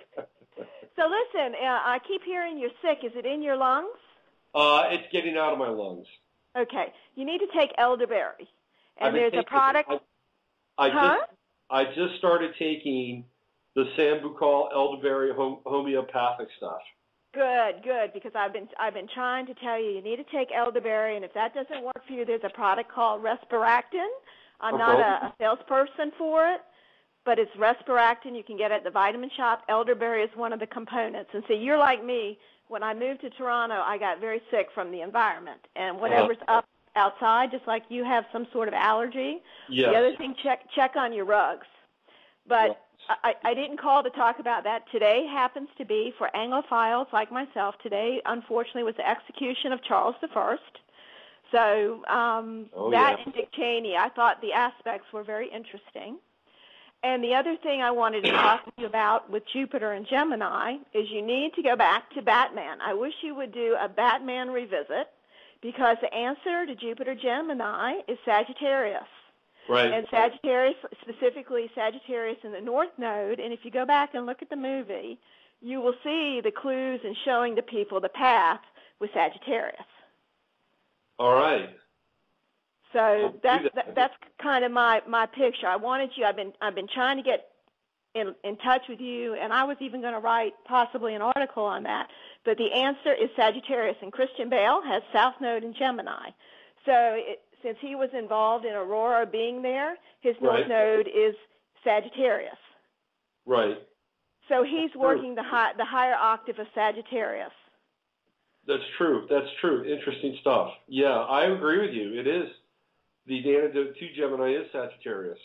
So listen, I keep hearing you're sick. Is it in your lungs? It's getting out of my lungs. Okay. You need to take elderberry. And there's a product. I just started taking the Sambucol elderberry homeopathic stuff. Good, because I've been trying to tell you need to take elderberry, and if that doesn't work for you, there's a product called Respiractin. I'm not a salesperson for it, but it's Respiractin. You can get it at the vitamin shop. Elderberry is one of the components. And see, you're like me. When I moved to Toronto, I got very sick from the environment, and whatever's up outside, just like you have some sort of allergy. Yes. The other thing, check on your rugs. But I didn't call to talk about that. Today happens to be, for Anglophiles like myself, today, unfortunately, was the execution of Charles I. So that and Dick Cheney, I thought the aspects were very interesting. And the other thing I wanted to talk to you about with Jupiter and Gemini is you need to go back to Batman. I wish you would do a Batman revisit because the answer to Jupiter Gemini is Sagittarius. Right. And Sagittarius, specifically Sagittarius in the North Node, and if you go back and look at the movie, you will see the clues in showing the people the path with Sagittarius. All right. So that's kind of my picture. I wanted you. I've been trying to get in touch with you, and I was even going to write possibly an article on that. But the answer is Sagittarius, and Christian Bale has South Node in Gemini. So since he was involved in Aurora being there, his North Node is Sagittarius. Right. So he's working the higher octave of Sagittarius. That's true. That's true. Interesting stuff. Yeah, I agree with you. It is. The antidote to Gemini is Sagittarius.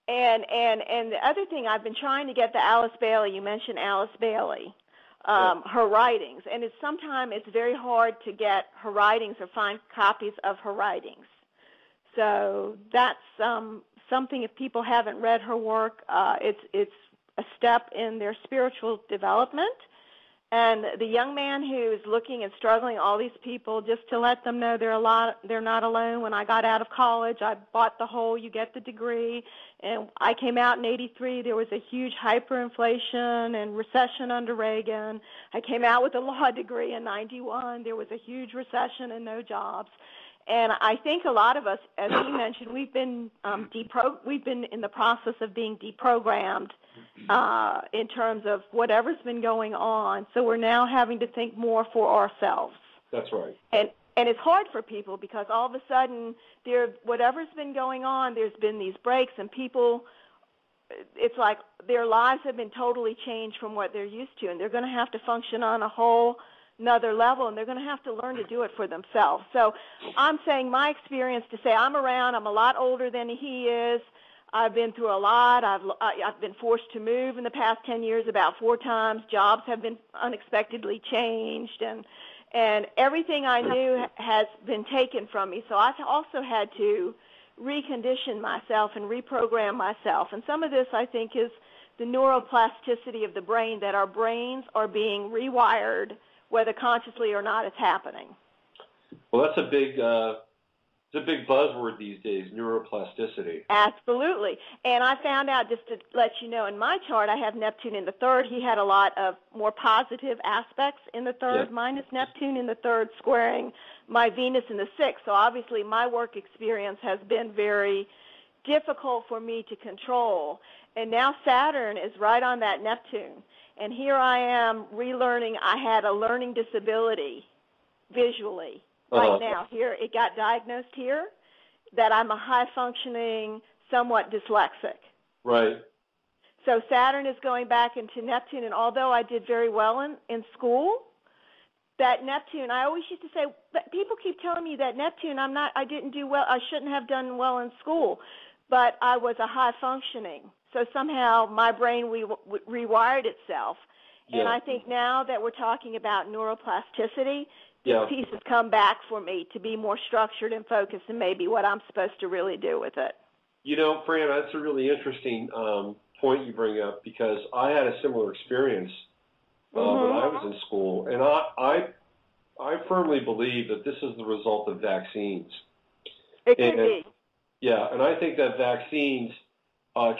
And the other thing, I've been trying to get the Alice Bailey. You mentioned Alice Bailey, her writings, and sometimes it's very hard to get her writings or find copies of her writings. So that's something. If people haven't read her work, it's a step in their spiritual development. And the young man who's looking and struggling, all these people, just to let them know they're not alone. When I got out of college, I bought the whole, you get the degree. And I came out in 83. There was a huge hyperinflation and recession under Reagan. I came out with a law degree in 91. There was a huge recession and no jobs. And I think a lot of us, as he mentioned, we've been in the process of being deprogrammed in terms of whatever's been going on. So we're now having to think more for ourselves. That's right. And it's hard for people because all of a sudden, whatever's been going on, there's been these breaks, and people, it's like their lives have been totally changed from what they're used to, and they're going to have to function on a whole another level, and they're going to have to learn to do it for themselves. So I'm saying my experience to say I'm around, I'm a lot older than he is. I've been through a lot. I've been forced to move in the past 10 years about 4 times. Jobs have been unexpectedly changed, and everything I knew has been taken from me. So I've also had to recondition myself and reprogram myself. And some of this, I think, is the neuroplasticity of the brain, that our brains are being rewired, whether consciously or not, it's happening. Well, that's a big buzzword these days, neuroplasticity. Absolutely. And I found out, just to let you know, in my chart, I have Neptune in the 3rd. He had a lot of more positive aspects in the 3rd. Yeah. Mine is Neptune in the 3rd squaring my Venus in the 6th. So obviously my work experience has been very difficult for me to control. And now Saturn is right on that Neptune. And here I am relearning. I had a learning disability visually. Right now, here, it got diagnosed here that I'm a high-functioning, somewhat dyslexic. Right. So Saturn is going back into Neptune, and although I did very well in school, that Neptune, I always used to say, but people keep telling me that Neptune, I didn't do well, I shouldn't have done well in school, but I was a high-functioning. So somehow my brain rewired itself. Yeah. And I think now that we're talking about neuroplasticity, this piece has come back for me to be more structured and focused and maybe what I'm supposed to really do with it. You know, Fran, that's a really interesting point you bring up, because I had a similar experience when I was in school. And I firmly believe that this is the result of vaccines. It could be. Yeah, and I think that vaccines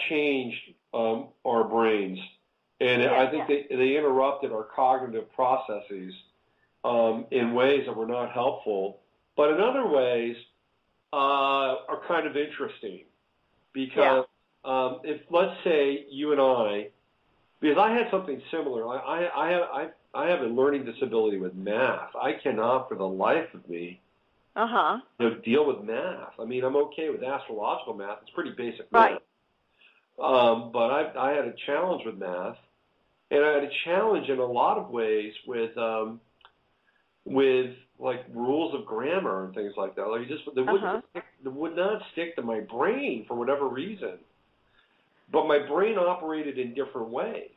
changed our brains. And I think they interrupted our cognitive processes in ways that were not helpful, but in other ways are kind of interesting. Because if, let's say, you and I, because I had something similar, I have a learning disability with math. I cannot, for the life of me, deal with math. I mean, I'm okay with astrological math. It's pretty basic math. But I had a challenge with math, and I had a challenge in a lot of ways with like rules of grammar and things like that. Like they would not stick to my brain for whatever reason. But my brain operated in different ways.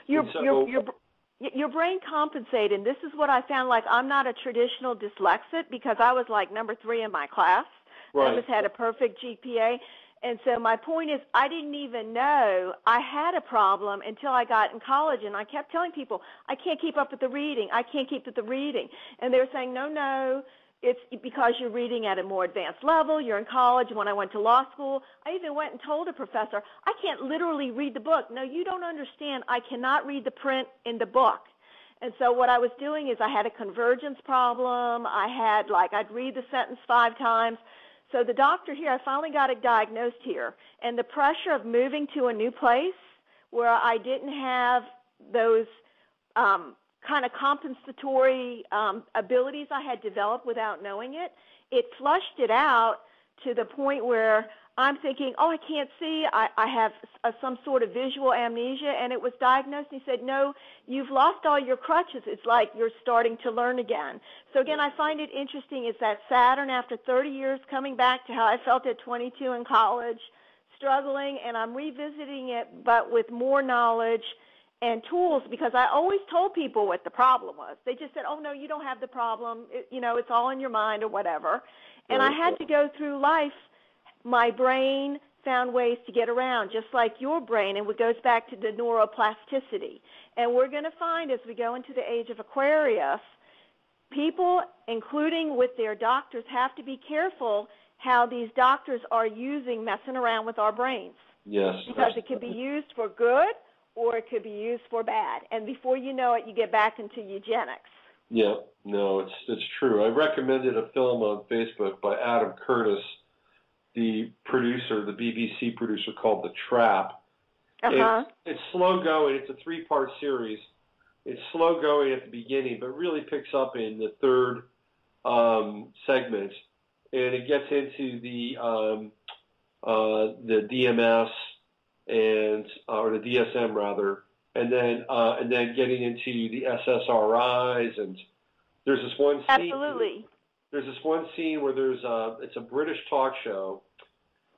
Your brain compensated. And this is what I found. Like, I'm not a traditional dyslexic because I was like number 3 in my class. Right. I just had a perfect GPA. And so my point is, I didn't even know I had a problem until I got in college, and I kept telling people, I can't keep up with the reading. I can't keep up with the reading. And they were saying, no, it's because you're reading at a more advanced level. You're in college. When I went to law school, I even went and told a professor, I can't literally read the book. No, you don't understand. I cannot read the print in the book. And so what I was doing is I had a convergence problem. I'd read the sentence 5 times. So the doctor here, I finally got it diagnosed here, and the pressure of moving to a new place where I didn't have those kind of compensatory abilities I had developed without knowing it, it flushed it out to the point where I'm thinking, I can't see, I have some sort of visual amnesia, and it was diagnosed, and he said, no, you've lost all your crutches. It's like you're starting to learn again. So again, I find it interesting is that Saturn, after 30 years, coming back to how I felt at 22 in college, struggling, and I'm revisiting it, but with more knowledge and tools, because I always told people what the problem was. They just said, oh, no, you don't have the problem. It's all in your mind or whatever. And I had to go through life, my brain found ways to get around, just like your brain, and it goes back to the neuroplasticity. And we're going to find as we go into the age of Aquarius, people, including with their doctors, have to be careful how these doctors are messing around with our brains. Yes. Because it could be used for good or it could be used for bad. And before you know it, you get back into eugenics. Yeah, no, it's true. I recommended a film on Facebook by Adam Curtis, the producer, the BBC producer, called The Trap. It's slow going. It's a 3-part series. It's slow going at the beginning, but really picks up in the third segment, and it gets into the DMS or the DSM rather, and then getting into the SSRIs, and there's this one scene. Absolutely. There's this one scene where it's a British talk show,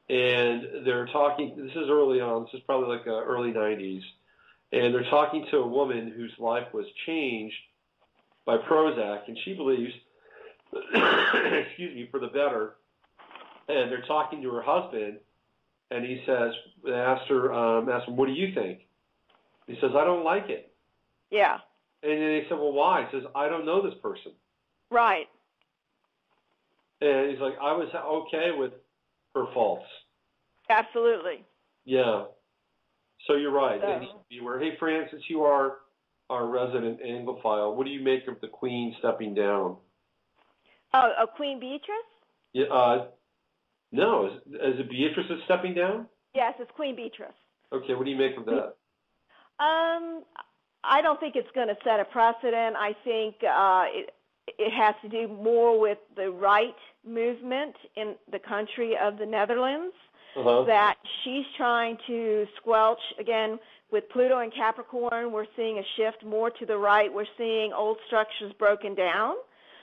and they're talking. This is early on. This is probably like early 90s, and they're talking to a woman whose life was changed by Prozac, and she believes, excuse me, for the better. And they're talking to her husband, and he says, they asked him, what do you think? He says, I don't like it. Yeah. And then they said, well, why? He says, I don't know this person. Right. And he's like, I was okay with her faults. Absolutely. Yeah. So you're right. They need to be aware. Hey, Francis, you are our resident Anglophile. What do you make of the Queen stepping down? Oh, Queen Beatrice? Yeah. No. Is it Beatrice that's stepping down? Yes, it's Queen Beatrice. Okay. What do you make of that? I don't think it's going to set a precedent. I think it has to do more with the right movement in the country of the Netherlands, that she's trying to squelch. Again, with Pluto and Capricorn, we're seeing a shift more to the right. We're seeing old structures broken down.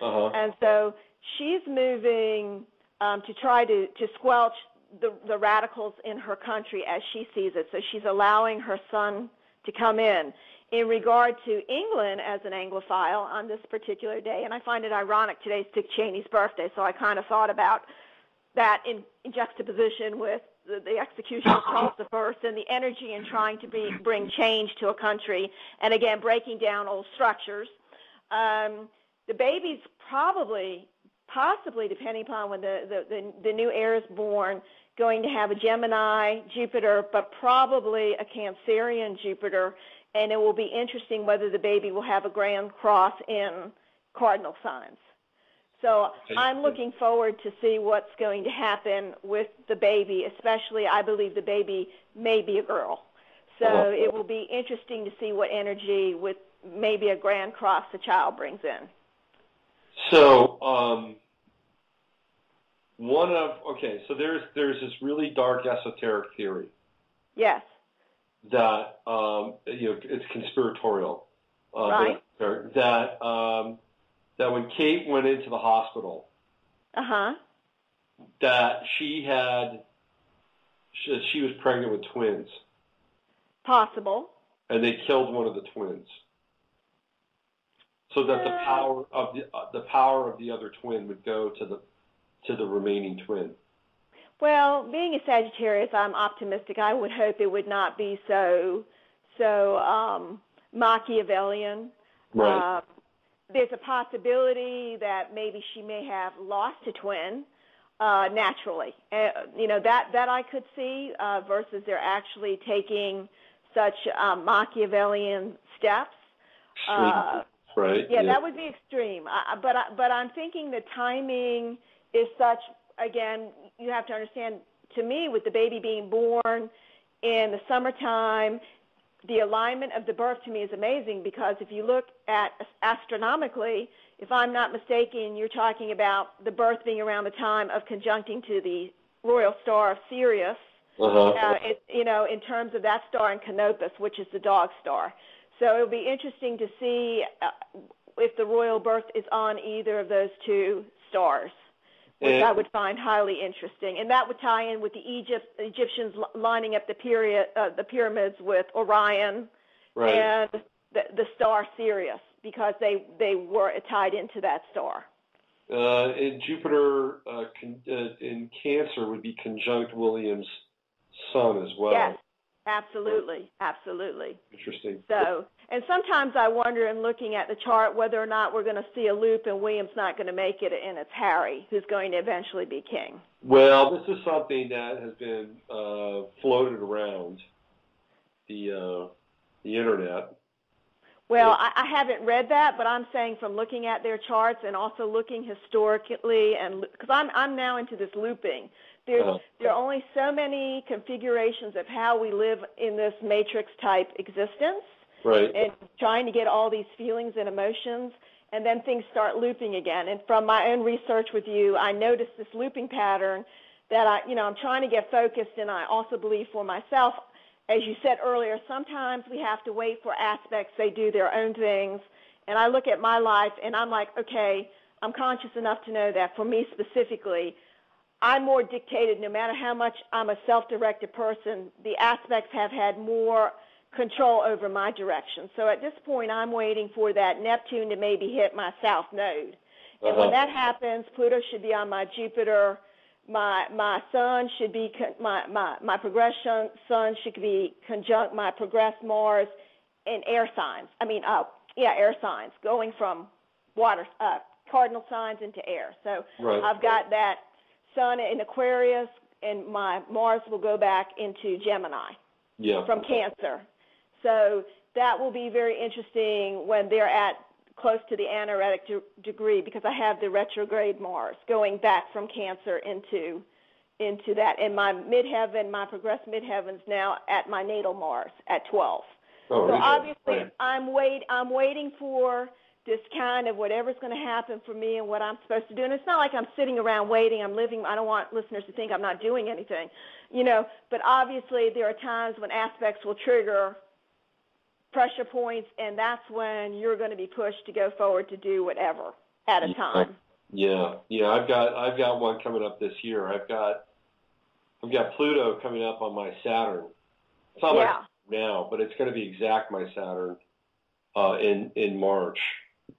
And so she's moving to try to squelch the radicals in her country as she sees it. So she's allowing her son to come in. In regard to England as an Anglophile on this particular day, and I find it ironic, today's Dick Cheney's birthday, so I kind of thought about that in juxtaposition with the execution of Charles I and the energy in trying to bring change to a country, and again, breaking down old structures. The baby's possibly, depending upon when the new heir is born, going to have a Gemini Jupiter, but probably a Cancerian Jupiter, and it will be interesting whether the baby will have a grand cross in cardinal signs. So I'm looking forward to see what's going to happen with the baby, especially I believe the baby may be a girl. So it will be interesting to see what energy with maybe a grand cross the child brings in. So so there's this really dark esoteric theory. Yes. That it's conspiratorial. Right. That when Kate went into the hospital, that she was pregnant with twins. Possible. And they killed one of the twins, so that the power of the other twin would go to the remaining twin. Well, being a Sagittarius, I'm optimistic. I would hope it would not be so Machiavellian. Right. There's a possibility that maybe she may have lost a twin naturally. That I could see versus they're actually taking such Machiavellian steps. Right. Yeah, that would be extreme. But I'm thinking the timing is such. Again, you have to understand, to me, with the baby being born in the summertime, the alignment of the birth to me is amazing because if you look at astronomically, if I'm not mistaken, you're talking about the birth being around the time of conjuncting to the royal star of Sirius, in terms of that star in Canopus, which is the dog star. So it'll be interesting to see if the royal birth is on either of those two stars, which I would find highly interesting. And that would tie in with the Egyptians lining up the pyramids with Orion and the star Sirius, because they were tied into that star. And Jupiter in Cancer would be conjunct William's sun as well. Yes, absolutely, absolutely. Interesting. So, and sometimes I wonder in looking at the chart whether or not we're going to see a loop and William's not going to make it, and it's Harry who's going to eventually be king. Well, this is something that has been floated around the internet. Well, I haven't read that, but I'm saying from looking at their charts and also looking historically, and because I'm now into this looping. There are only so many configurations of how we live in this matrix-type existence, right? And trying to get all these feelings and emotions, and then things start looping again. And from my own research with you, I noticed this looping pattern that I'm trying to get focused, and I also believe for myself, as you said earlier, sometimes we have to wait for aspects. They do their own things, and I look at my life, and I'm like, okay, I'm conscious enough to know that for me specifically, I'm more dictated. No matter how much I'm a self-directed person, the aspects have had more control over my direction. So at this point, I'm waiting for that Neptune to maybe hit my south node. And when that happens, Pluto should be on my Jupiter. My sun should be, my progression sun should be conjunct my progressed Mars in air signs. Air signs, going from water, cardinal signs into air. So I've got that sun in Aquarius, and my Mars will go back into Gemini from Cancer. So that will be very interesting when they're at close to the anaretic degree, because I have the retrograde Mars going back from Cancer into that. And my midheaven, my progressed midheaven's now at my natal Mars at 12. So obviously I'm waiting for this kind of whatever's going to happen for me and what I'm supposed to do. And it's not like I'm sitting around waiting. I'm living. I don't want listeners to think I'm not doing anything, But obviously there are times when aspects will trigger pressure points, and that's when you're going to be pushed to go forward to do whatever at a time. Yeah. I've got one coming up this year. I've got Pluto coming up on my Saturn. It's not like now, but it's going to be exact my Saturn in March.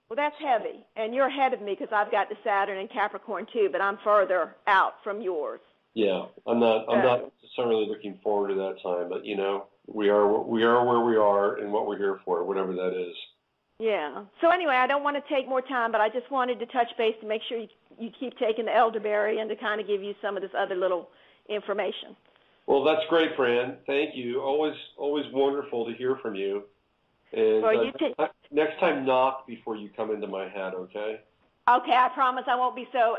Well, that's heavy, and you're ahead of me because I've got the Saturn in Capricorn too, but I'm further out from yours. Yeah, I'm not necessarily looking forward to that time, but we are where we are and what we're here for, whatever that is. Yeah. So anyway, I don't want to take more time, but I just wanted to touch base to make sure you keep taking the elderberry and to kind of give you some of this other little information. Well, that's great, Fran. Thank you. Always wonderful to hear from you. And next time, knock before you come into my hat, okay? Okay, I promise I won't be so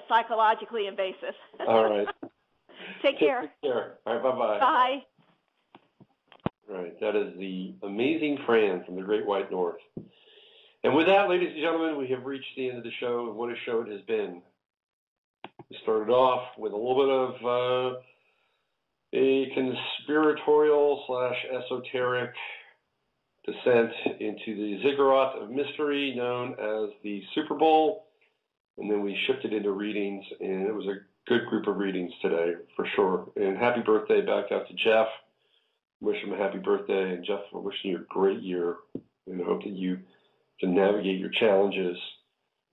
psychologically invasive. All right. Take care. Take care. All right, bye-bye. Bye. All right, that is the amazing Fran from the Great White North. And with that, ladies and gentlemen, we have reached the end of the show, and what a show it has been. We started off with a little bit of a conspiratorial / esoteric descent into the ziggurat of mystery known as the Super Bowl, and then we shifted into readings, and it was a good group of readings today, for sure. And happy birthday back out to Jeff. Wish him a happy birthday, and Jeff, I'm wishing you a great year, and I hope that you can navigate your challenges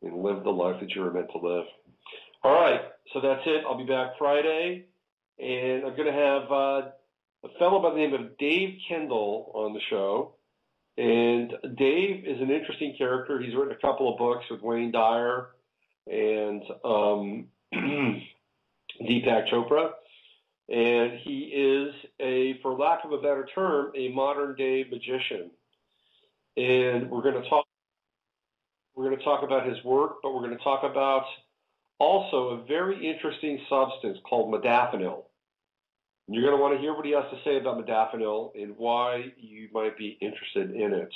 and live the life that you were meant to live. All right, so that's it. I'll be back Friday, and I'm going to have a fellow by the name of Dave Kendall on the show. And Dave is an interesting character. He's written a couple of books with Wayne Dyer and Deepak Chopra. And he is for lack of a better term, a modern-day magician. And we're going to talk about his work, but we're going to talk about also a very interesting substance called modafinil. You're going to want to hear what he has to say about modafinil and why you might be interested in it.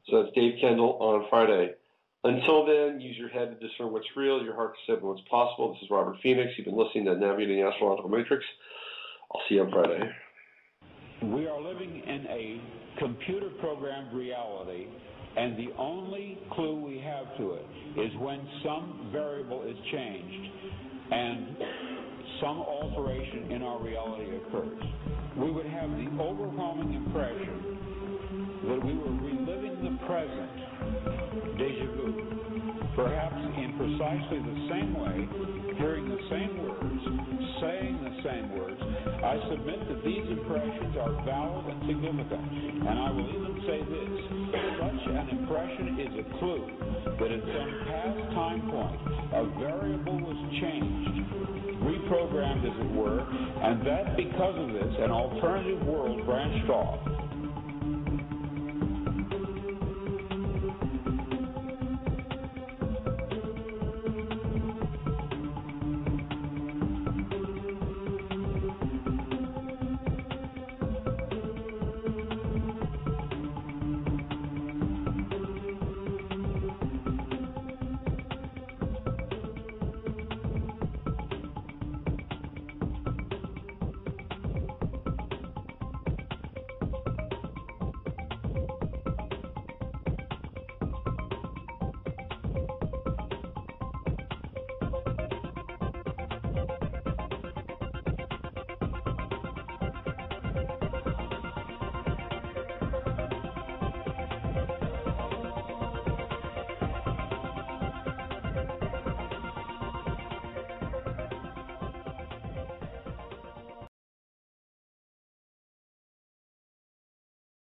So that's Dave Kendall on Friday. Until then, use your head to discern what's real, your heart to discern what's possible. This is Robert Phoenix. You've been listening to Navigating the Astrological Matrix. I'll see you on Friday. We are living in a computer-programmed reality, and the only clue we have to it is when some variable is changed and some alteration in our reality occurs. We would have the overwhelming impression that we were reliving the present, déjà vu. perhaps in precisely the same way, hearing the same words, saying the same words, I submit that these impressions are valid and significant. And I will even say this, such an impression is a clue that at some past time point, a variable was changed, reprogrammed as it were, and that because of this, an alternative world branched off.